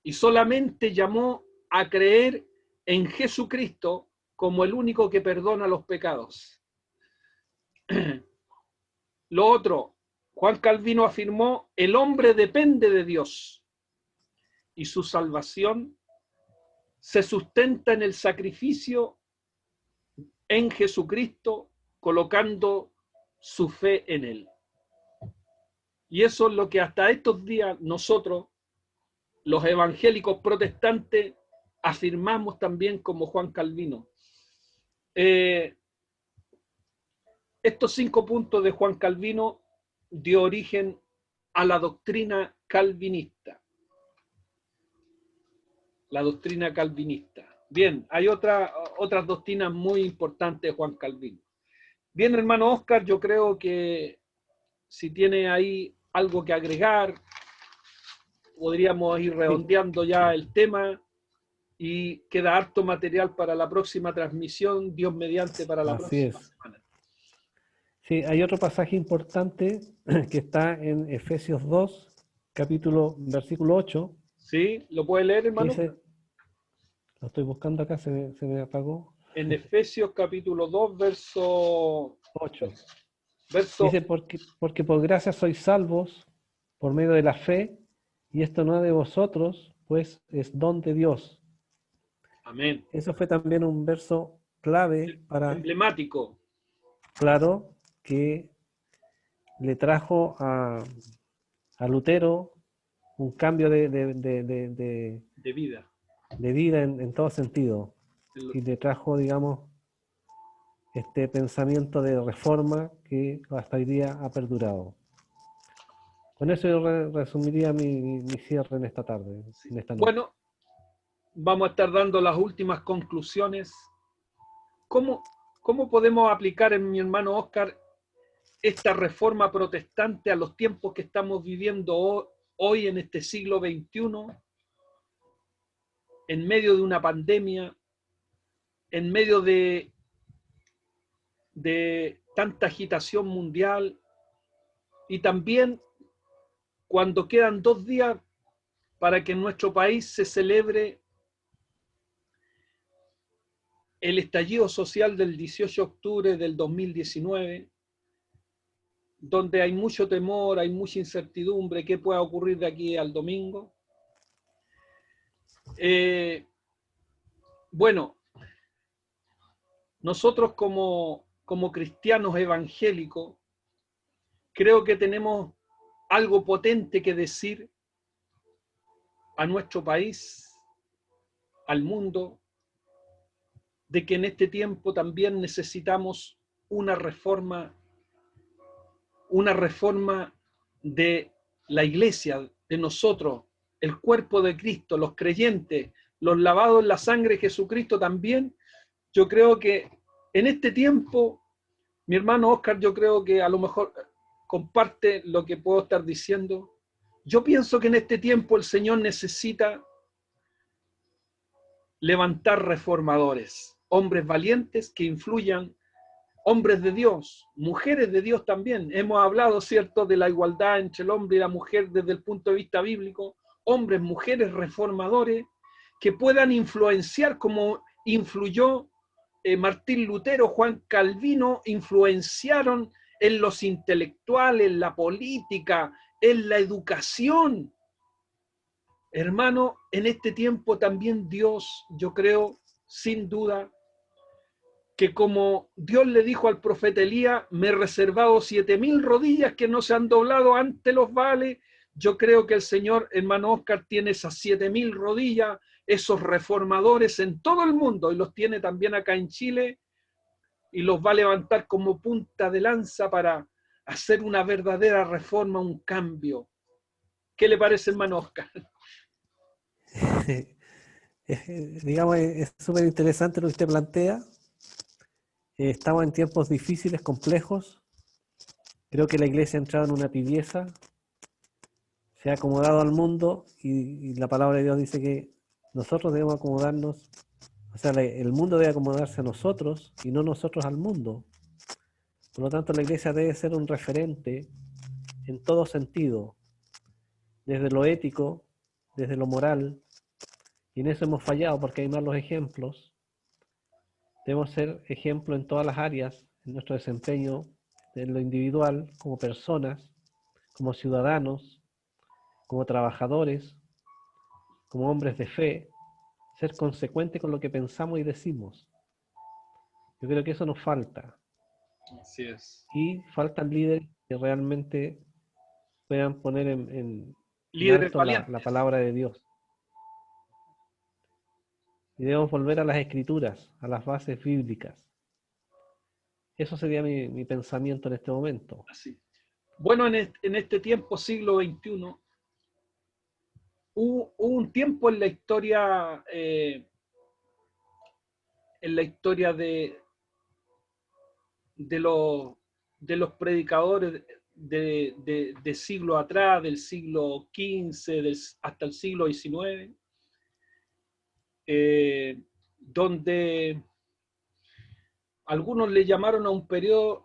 y solamente llamó a creer en Jesucristo como el único que perdona los pecados. Lo otro, Juan Calvino afirmó: el hombre depende de Dios y su salvación se sustenta en el sacrificio en Jesucristo, colocando su fe en él. Y eso es lo que hasta estos días nosotros, los evangélicos protestantes, afirmamos también como Juan Calvino. Estos 5 puntos de Juan Calvino dio origen a la doctrina calvinista. La doctrina calvinista. Bien, hay otras doctrinas muy importantes de Juan Calvino. Bien, hermano Oscar, yo creo que si tiene ahí algo que agregar, podríamos ir redondeando ya el tema. y queda harto material para la próxima transmisión, Dios mediante, para la Así próxima es. semana. Sí, hay otro pasaje importante que está en Efesios 2, versículo 8, ¿Sí? ¿Lo puede leer, que hermano? dice, lo estoy buscando acá, se me apagó, En Efesios capítulo 2, verso, 8. verso, Dice, porque por gracia sois salvos por medio de la fe, y esto no es de vosotros, pues es don de Dios. amén. Eso fue también un verso clave para, Emblemático claro, que le trajo a Lutero un cambio de vida. de vida en todo sentido, y le trajo, digamos, este pensamiento de reforma que hasta hoy día ha perdurado. Con eso yo resumiría mi cierre en esta tarde, Sí. en esta noche. Bueno, vamos a estar dando las últimas conclusiones. ¿Cómo podemos aplicar, en mi hermano Oscar, esta reforma protestante a los tiempos que estamos viviendo hoy en este siglo XXI, en medio de una pandemia, en medio de tanta agitación mundial, y también cuando quedan 2 días para que en nuestro país se celebre el estallido social del 18 de octubre del 2019, donde hay mucho temor, hay mucha incertidumbre, qué pueda ocurrir de aquí al domingo? Bueno, nosotros como cristianos evangélicos, creo que tenemos algo potente que decir a nuestro país, al mundo, de que en este tiempo también necesitamos una reforma de la iglesia, de nosotros, el cuerpo de Cristo, los creyentes, los lavados en la sangre de Jesucristo también. Yo creo que en este tiempo, mi hermano Oscar, yo creo que a lo mejor comparte lo que puedo estar diciendo. Yo pienso que en este tiempo el Señor necesita levantar reformadores, hombres valientes que influyan, hombres de Dios, mujeres de Dios también. Hemos hablado, ¿cierto?, de la igualdad entre el hombre y la mujer desde el punto de vista bíblico. Hombres, mujeres reformadores que puedan influenciar como influyó Martín Lutero, Juan Calvino, influenciaron en los intelectuales, en la política, en la educación. Hermano, en este tiempo también Dios, yo creo, sin duda, que como Dios le dijo al profeta Elías, me he reservado 7.000 rodillas que no se han doblado ante los Baales. Yo creo que el Señor, hermano Oscar, tiene esas 7.000 rodillas, esos reformadores en todo el mundo, y los tiene también acá en Chile, y los va a levantar como punta de lanza para hacer una verdadera reforma, un cambio. ¿Qué le parece, hermano Oscar? Digamos, es súper interesante lo que usted plantea. Estamos en tiempos difíciles, complejos. Creo que la iglesia ha entrado en una tibieza, se ha acomodado al mundo, y la palabra de Dios dice que nosotros debemos acomodarnos, o sea, el mundo debe acomodarse a nosotros y no nosotros al mundo. Por lo tanto, la iglesia debe ser un referente en todo sentido, desde lo ético, desde lo moral, y en eso hemos fallado porque hay malos ejemplos. Debemos ser ejemplo en todas las áreas, en nuestro desempeño, en lo individual, como personas, como ciudadanos, como trabajadores, como hombres de fe, ser consecuente con lo que pensamos y decimos. Yo creo que eso nos falta. Así es. Y faltan líderes que realmente puedan poner en Líderes alto valientes. la palabra de Dios. Y debemos volver a las escrituras, a las bases bíblicas. Eso sería mi pensamiento en este momento. Así. Bueno, en este tiempo, siglo XXI, hubo un tiempo en la historia de, los, de los predicadores de siglo atrás, del siglo XV hasta el siglo XIX, donde algunos le llamaron a un periodo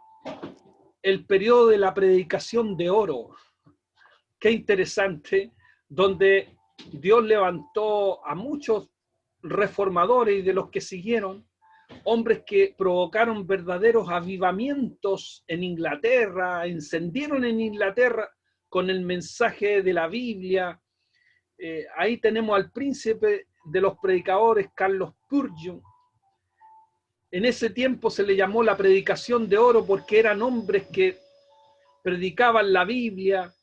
el periodo de la predicación de oro. Qué interesante, donde Dios levantó a muchos reformadores y de los que siguieron, hombres que provocaron verdaderos avivamientos en Inglaterra, encendieron en Inglaterra con el mensaje de la Biblia. Ahí tenemos al príncipe de los predicadores, Carlos Spurgeon. En ese tiempo se le llamó la predicación de oro porque eran hombres que predicaban la Biblia.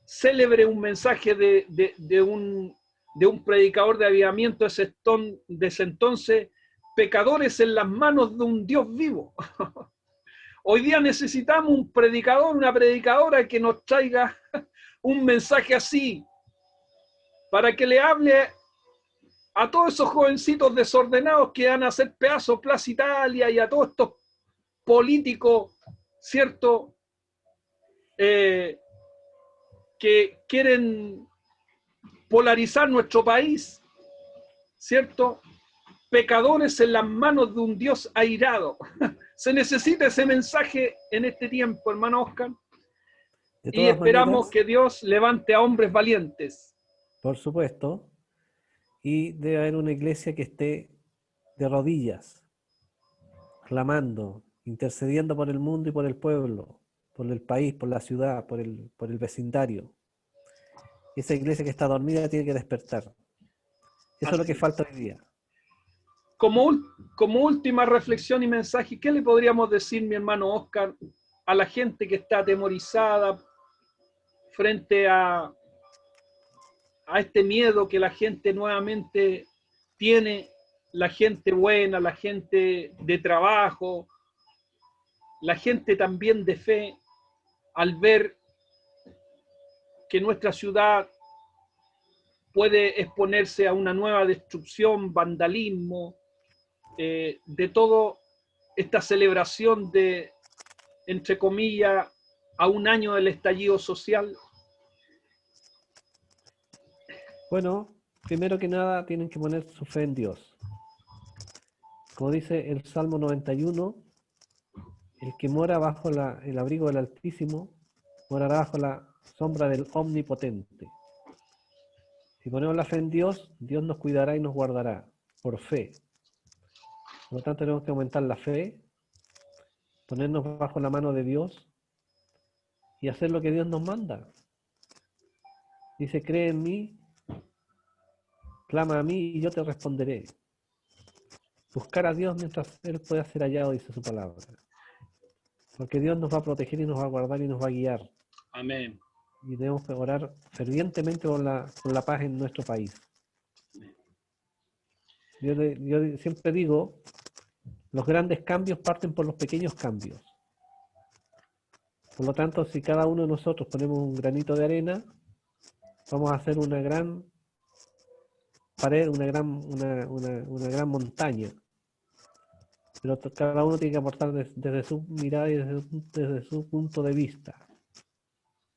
Célebre un mensaje de un predicador de avivamiento de ese entonces: pecadores en las manos de un Dios vivo. Hoy día necesitamos un predicador, una predicadora que nos traiga un mensaje así, para que le hable a todos esos jovencitos desordenados que van a hacer pedazos Plaza Italia y a todos estos políticos, ¿cierto? Que quieren polarizar nuestro país, ¿cierto? Pecadores en las manos de un Dios airado. Se necesita ese mensaje en este tiempo, hermano Oscar. Y esperamos maneras, que Dios levante a hombres valientes. Por supuesto. Y debe haber una iglesia que esté de rodillas, clamando, intercediendo por el mundo y por el pueblo, por el país, por la ciudad, por el vecindario. Esa iglesia que está dormida tiene que despertar. Eso es lo que falta hoy día. Como última reflexión y mensaje, ¿qué le podríamos decir, mi hermano Oscar, a la gente que está atemorizada frente a este miedo que la gente nuevamente tiene, la gente buena, la gente de trabajo, la gente también de fe, al ver que nuestra ciudad puede exponerse a una nueva destrucción, vandalismo, de toda esta celebración de, entre comillas, a un año del estallido social? Bueno, primero que nada tienen que poner su fe en Dios. Como dice el Salmo 91, el que mora bajo el abrigo del Altísimo, morará bajo la sombra del Omnipotente. Si ponemos la fe en Dios, Dios nos cuidará y nos guardará, por fe. Por lo tanto, tenemos que aumentar la fe, ponernos bajo la mano de Dios y hacer lo que Dios nos manda. Dice, cree en mí, clama a mí y yo te responderé. Buscar a Dios mientras Él pueda ser hallado, dice su palabra. Porque Dios nos va a proteger y nos va a guardar y nos va a guiar. Amén. Y debemos orar fervientemente por la paz en nuestro país. Yo siempre digo, los grandes cambios parten por los pequeños cambios. Por lo tanto, si cada uno de nosotros ponemos un granito de arena, vamos a hacer una gran pared, una gran montaña. Pero cada uno tiene que aportar desde su mirada y desde su punto de vista,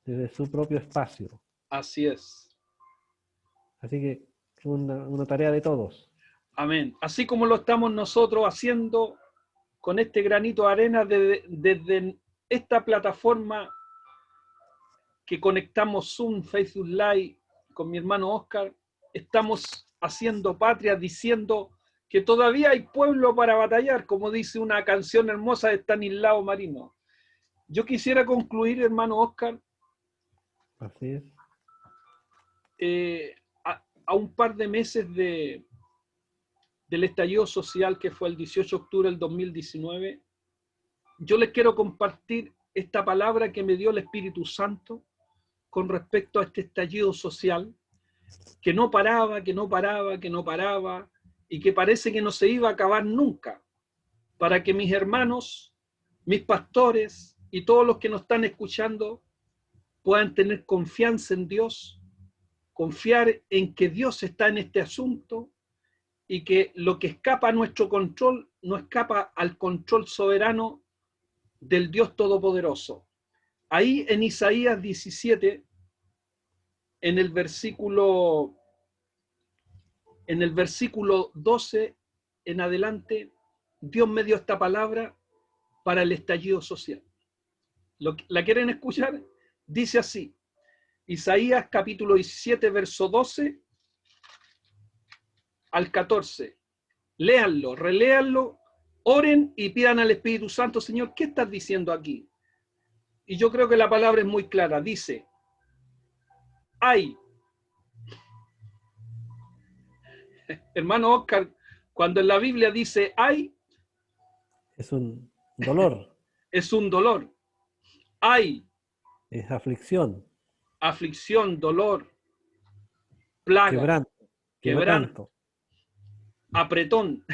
desde su propio espacio. Así es. Así que es una tarea de todos. Amén. Así como lo estamos nosotros haciendo con este granito de arena desde esta plataforma que conectamos Zoom, Facebook Live con mi hermano Oscar, estamos haciendo patria, diciendo que todavía hay pueblo para batallar, como dice una canción hermosa de Estanislao Marino. Yo quisiera concluir, hermano Oscar, Así es. A un par de meses del estallido social que fue el 18 de octubre del 2019, yo les quiero compartir esta palabra que me dio el Espíritu Santo con respecto a este estallido social que no paraba, que no paraba, que no paraba y que parece que no se iba a acabar nunca, para que mis hermanos, mis pastores y todos los que nos están escuchando puedan tener confianza en Dios, confiar en que Dios está en este asunto y que lo que escapa a nuestro control no escapa al control soberano del Dios Todopoderoso. Ahí en Isaías 17, en el versículo en el versículo 12 en adelante, Dios me dio esta palabra para el estallido social. ¿La quieren escuchar? Dice así, Isaías capítulo 17, verso 12 al 14. Léanlo, reléanlo, oren y pidan al Espíritu Santo, Señor, ¿qué estás diciendo aquí? Y yo creo que la palabra es muy clara. Dice, ay, hermano Oscar, cuando en la Biblia dice ay, Es un dolor, es un dolor. Ay, es aflicción, aflicción, dolor, plaga, quebranto, quebranto, quebranto. apretón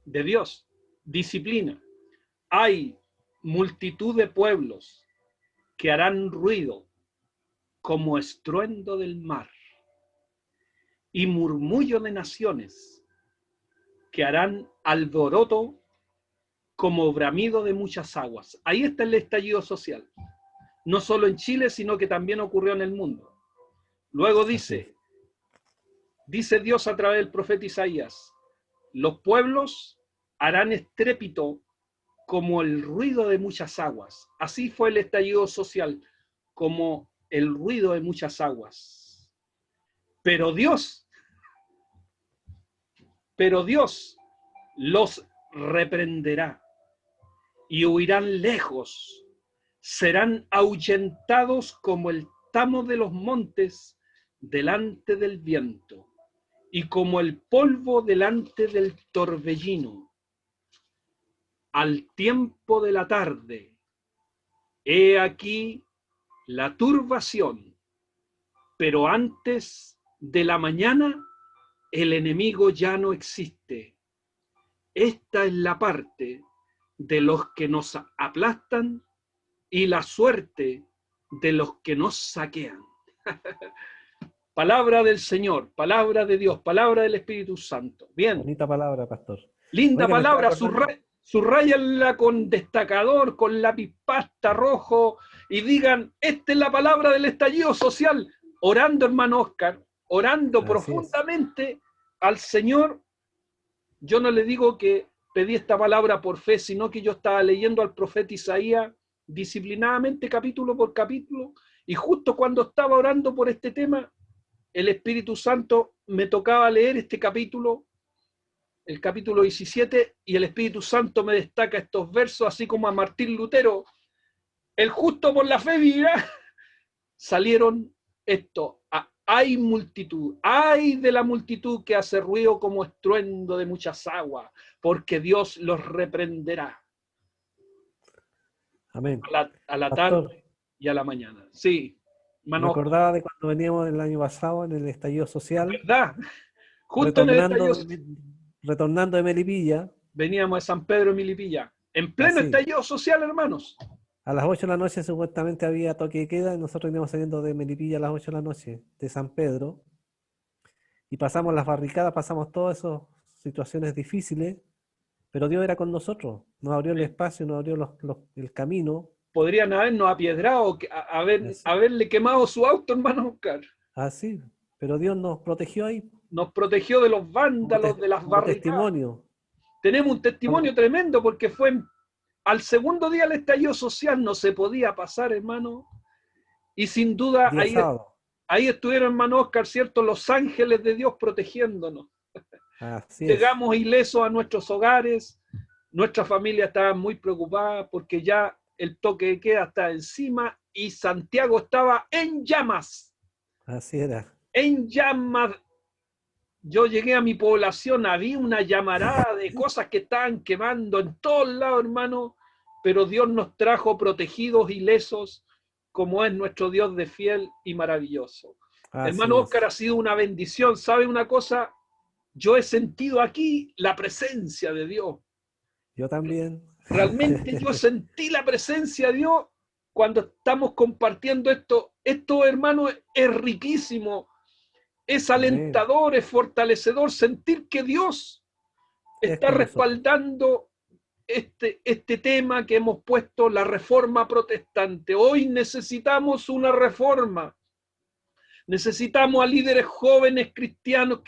de Dios, disciplina. Hay multitud de pueblos que harán ruido como estruendo del mar y murmullo de naciones que harán alboroto como bramido de muchas aguas. Ahí está el estallido social. No solo en Chile, sino que también ocurrió en el mundo. Luego dice Dios a través del profeta Isaías, los pueblos harán estrépito como el ruido de muchas aguas. Así fue el estallido social, como el ruido de muchas aguas. Pero Dios los reprenderá y huirán lejos, serán ahuyentados como el tamo de los montes delante del viento y como el polvo delante del torbellino. Al tiempo de la tarde, he aquí la turbación, pero antes de la mañana el enemigo ya no existe. Esta es la parte de los que nos aplastan y la suerte de los que nos saquean. Palabra del Señor, palabra de Dios, palabra del Espíritu Santo. Bien. Bonita palabra, pastor. Linda Oiga, palabra, subrayanla con destacador, con lápiz pasta rojo y digan, esta es la palabra del estallido social. Orando, hermano Oscar, orando Así profundamente al Señor. Yo no le digo que pedí esta palabra por fe, sino que yo estaba leyendo al profeta Isaías disciplinadamente capítulo por capítulo, y justo cuando estaba orando por este tema, el Espíritu Santo me tocaba leer este capítulo, el capítulo 17, y el Espíritu Santo me destaca estos versos, así como a Martín Lutero, el justo por la fe vivirá. Salieron esto, hay multitud, hay de la multitud que hace ruido como estruendo de muchas aguas, porque Dios los reprenderá. Amén. A la Pastor, tarde y a la mañana. Sí, me mano, acordaba de cuando veníamos el año pasado en el estallido social, ¿verdad? Justo en el estallido retornando de Melipilla. Veníamos de San Pedro de Milipilla, en pleno Así, estallido social, hermanos. a las 8 de la noche supuestamente había toque de queda y nosotros veníamos saliendo de Melipilla a las 8 de la noche, de San Pedro, y pasamos las barricadas, pasamos todas esas situaciones difíciles, pero Dios era con nosotros, nos abrió el espacio, nos abrió el camino. Podrían habernos apiedrado, haberle quemado su auto, hermano Oscar. Así, pero Dios nos protegió ahí. Nos protegió de los vándalos, de las barricadas. Testimonio. Tenemos un testimonio tremendo porque fue al segundo día del estallido social, no se podía pasar, hermano. Y sin duda ahí estuvieron, hermano Oscar, ¿cierto? Los ángeles de Dios protegiéndonos. Así Llegamos ilesos a nuestros hogares, nuestra familia estaba muy preocupada porque ya el toque de queda está encima y Santiago estaba en llamas. Así era. En llamas. Yo llegué a mi población, había una llamarada de cosas que estaban quemando en todos lados, hermano, pero Dios nos trajo protegidos, ilesos, como es nuestro Dios de fiel y maravilloso. Hermano Oscar, ha sido una bendición. ¿Sabe una cosa? Yo he sentido aquí la presencia de Dios. Yo también. Realmente yo sentí la presencia de Dios cuando estamos compartiendo esto. Esto, hermano, es riquísimo. Es alentador, es fortalecedor sentir que Dios está respaldando este tema que hemos puesto, la reforma protestante. Hoy necesitamos una reforma. Necesitamos a líderes jóvenes cristianos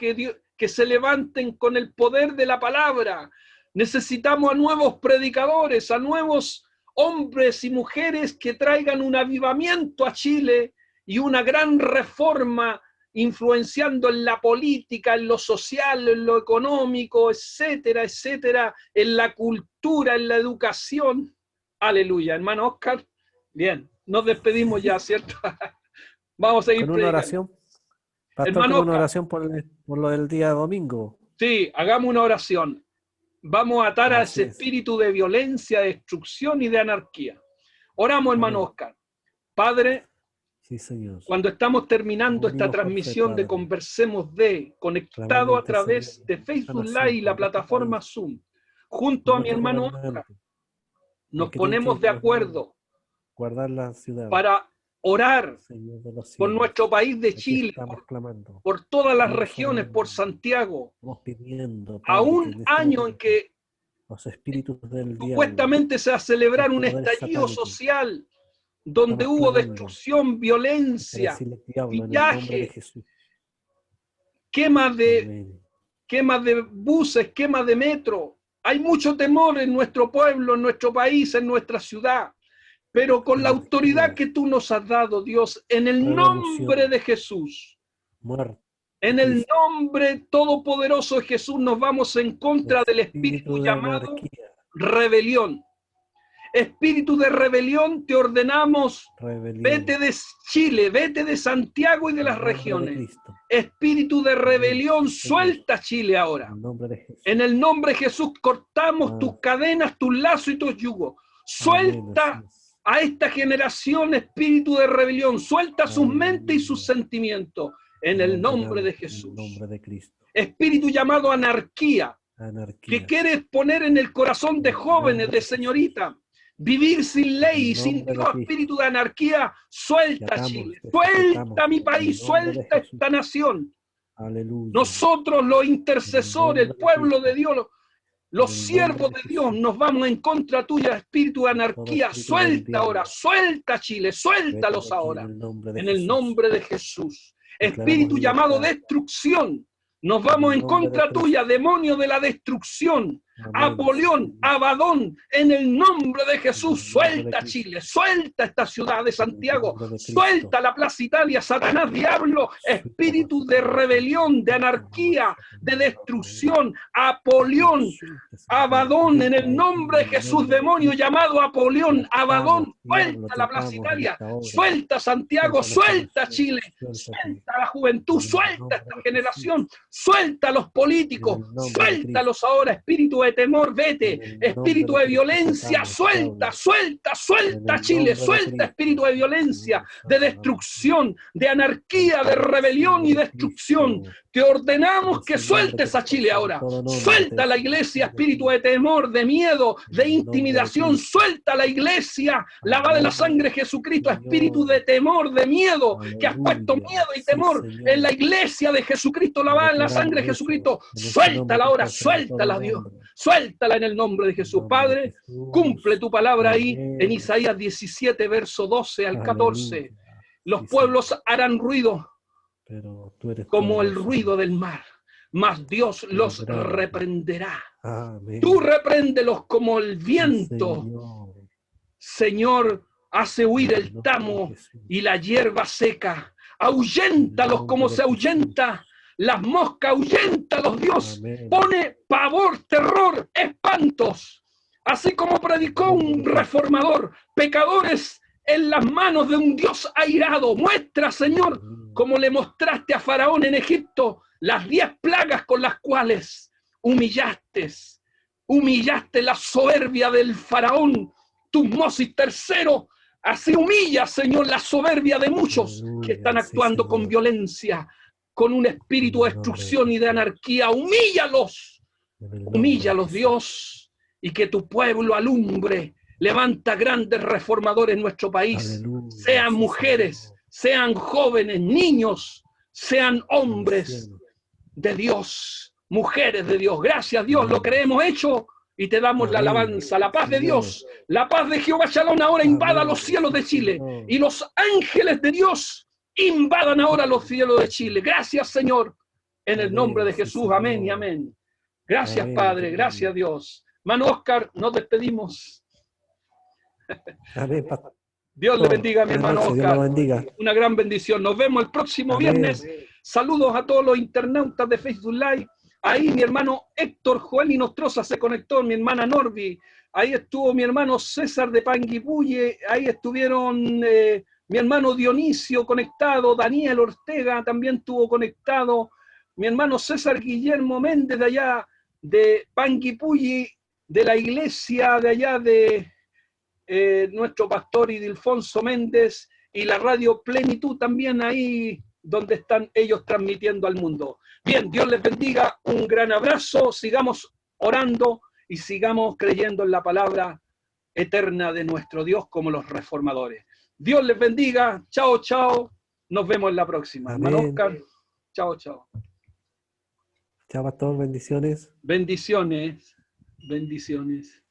que se levanten con el poder de la palabra. Necesitamos a nuevos predicadores, a nuevos hombres y mujeres que traigan un avivamiento a Chile y una gran reforma, influenciando en la política, en lo social, en lo económico, etcétera, etcétera, en la cultura, en la educación. Aleluya, hermano Oscar. Bien, nos despedimos ya, ¿cierto? Vamos a seguir Con una predicando. oración. Pastor, Hermano con una Oscar, oración por lo del día domingo. sí, hagamos una oración. Vamos a atar a Así ese es. espíritu de violencia, de destrucción y de anarquía. Oramos, hermano Amén. Oscar. Padre, Sí, Señor. cuando estamos terminando esta Unimos por fe, transmisión de Padre. Conversemos de, conectado Clamando a través Señor, de Facebook sanación Live y la por nuestro plataforma país, Zoom, junto por a mi nuestro hermano Oscar, gobernante, nos el que tiene ponemos que, de Dios mío, acuerdo guardar la ciudad, para orar Señor de los por cielos. nuestro país de Aquí Chile, estamos clamando. por todas las Estamos regiones, orando, por Santiago, estamos pidiendo, a Padre, que un en este año en momento que los espíritus del diablo, supuestamente se va a celebrar los un poderes estallido satánicos, social donde estamos hubo clamando destrucción, para violencia, decirle, diablo, en el nombre de pillaje, Jesús. quemas Amén. de buses, quemas de metro. Hay mucho temor en nuestro pueblo, en nuestro país, en nuestra ciudad. Pero con la autoridad Anarquía, que tú nos has dado, Dios, en el revolución, nombre de Jesús, muerte, en el Cristo, nombre todopoderoso de Jesús, nos vamos en contra del espíritu espíritu de llamado anarquía, rebelión. Espíritu de rebelión, te ordenamos, rebelión, vete de Chile, vete de Santiago y de en las el nombre de regiones. Cristo. Espíritu de rebelión, Sí, Señor, suelta Chile ahora. en el nombre de Jesús. En el nombre de Jesús cortamos Ah, tus cadenas, tus lazos y tus yugos. amén, así Suelta es. a esta generación espíritu de rebelión. Suelta sus mentes y sus Aleluya. sentimientos. En Lo el nombre de ordenamos en el Jesús. nombre de Cristo. Espíritu llamado anarquía, que Anarquía. quieres poner en el corazón En de el jóvenes, nombre de de Jesús. señoritas. Vivir sin En ley, el sin nombre de Dios, Cristo. espíritu de anarquía. Y Suelta atamos, Chile, desacatamos suelta mi en el país, nombre de suelta Jesús. esta nación. Aleluya. Nosotros los En el intercesores, el nombre de pueblo de Cristo. Dios, En los el siervos nombre de de Dios, Jesús. nos vamos en contra tuya, espíritu de Todo anarquía. espíritu del Suelta diablo, ahora, suelta Chile, vete suéltalos de aquí en ahora. el nombre de En el Jesús. nombre de Jesús. Declaramos Espíritu llamado libertad destrucción, nos en vamos el en nombre de contra Cristo. tuya, demonio de la destrucción. Amén. Sí, Apolión, Señor. Abadón, en el nombre de En Jesús, el nombre de suelta Cristo. Chile, suelta esta ciudad de En el Santiago, nombre de Cristo. suelta la Plaza Italia, Satanás, diablo, espíritu de rebelión, de anarquía, de destrucción, Apolión, Abadón, en el nombre de Jesús, demonio llamado Apolión, Abadón, suelta la Plaza Italia, suelta Santiago, suelta Chile, suelta la juventud, suelta esta generación, suelta a los políticos, suéltalos ahora, espíritu de temor, vete, espíritu de violencia, suelta, suelta, suelta Chile, suelta espíritu de violencia, de destrucción, de anarquía, de rebelión y destrucción. Te ordenamos que sueltes a Chile ahora. Suelta la iglesia, espíritu de temor, de miedo, de intimidación. Suelta la iglesia, lavada en la sangre de Jesucristo, espíritu de temor, de miedo, que has puesto miedo y temor en la iglesia de Jesucristo, lavada en la sangre de Jesucristo. Suéltala ahora, suéltala, Dios. Suéltala en el nombre de Jesús. Padre, cumple tu palabra ahí en Isaías 17, verso 12 al 14. Los pueblos harán ruido Pero tú eres como el poderoso. ruido del mar, mas Dios los reprenderá. Amén. Tú repréndelos como el viento. Señor, hace huir el tamo y la hierba seca. Ahuyéntalos como se ahuyenta las moscas, ahuyéntalos, Dios. Amén. Pone pavor, terror, espantos. Así como predicó un reformador, pecadores en las manos de un Dios airado. Muestra, Señor, como le mostraste a Faraón en Egipto, las 10 plagas con las cuales humillaste la soberbia del Faraón, Tutmosis III. Así humilla, Señor, la soberbia de muchos que están actuando con violencia, con un espíritu de destrucción y de anarquía. Humíllalos, Dios, y que tu pueblo alumbre. Levanta grandes reformadores en nuestro país, sean mujeres, sean jóvenes, niños, sean hombres de Dios, mujeres de Dios. Gracias, Dios, lo creemos hecho y te damos la alabanza. La paz de Dios, la paz de Jehová Shalom ahora invada los cielos de Chile y los ángeles de Dios invadan ahora los cielos de Chile. Gracias, Señor. En el nombre de Jesús, amén y amén. Gracias, Padre, gracias, Dios. Hermano Oscar, nos despedimos. Amén, pastor. Dios le bendiga a mi hermano Dios Oscar. lo bendiga. Una gran bendición. Nos vemos el próximo Amén. viernes. Saludos a todos los internautas de Facebook Live. Ahí mi hermano Héctor Joel Inostroza se conectó, mi hermana Norby. Ahí estuvo mi hermano César de Panguipulli. Ahí estuvieron mi hermano Dionisio conectado. Daniel Ortega también estuvo conectado. Mi hermano César Guillermo Méndez de allá de Panguipulli, de la iglesia de allá de nuestro pastor Idilfonso Méndez, y la radio Plenitud también ahí donde están ellos transmitiendo al mundo. Bien, Dios les bendiga, un gran abrazo, sigamos orando y sigamos creyendo en la palabra eterna de nuestro Dios como los reformadores. Dios les bendiga, chao, chao, nos vemos en la próxima. Amén. Hermano Oscar, chao, chao. Chao, pastor, bendiciones. Bendiciones, bendiciones.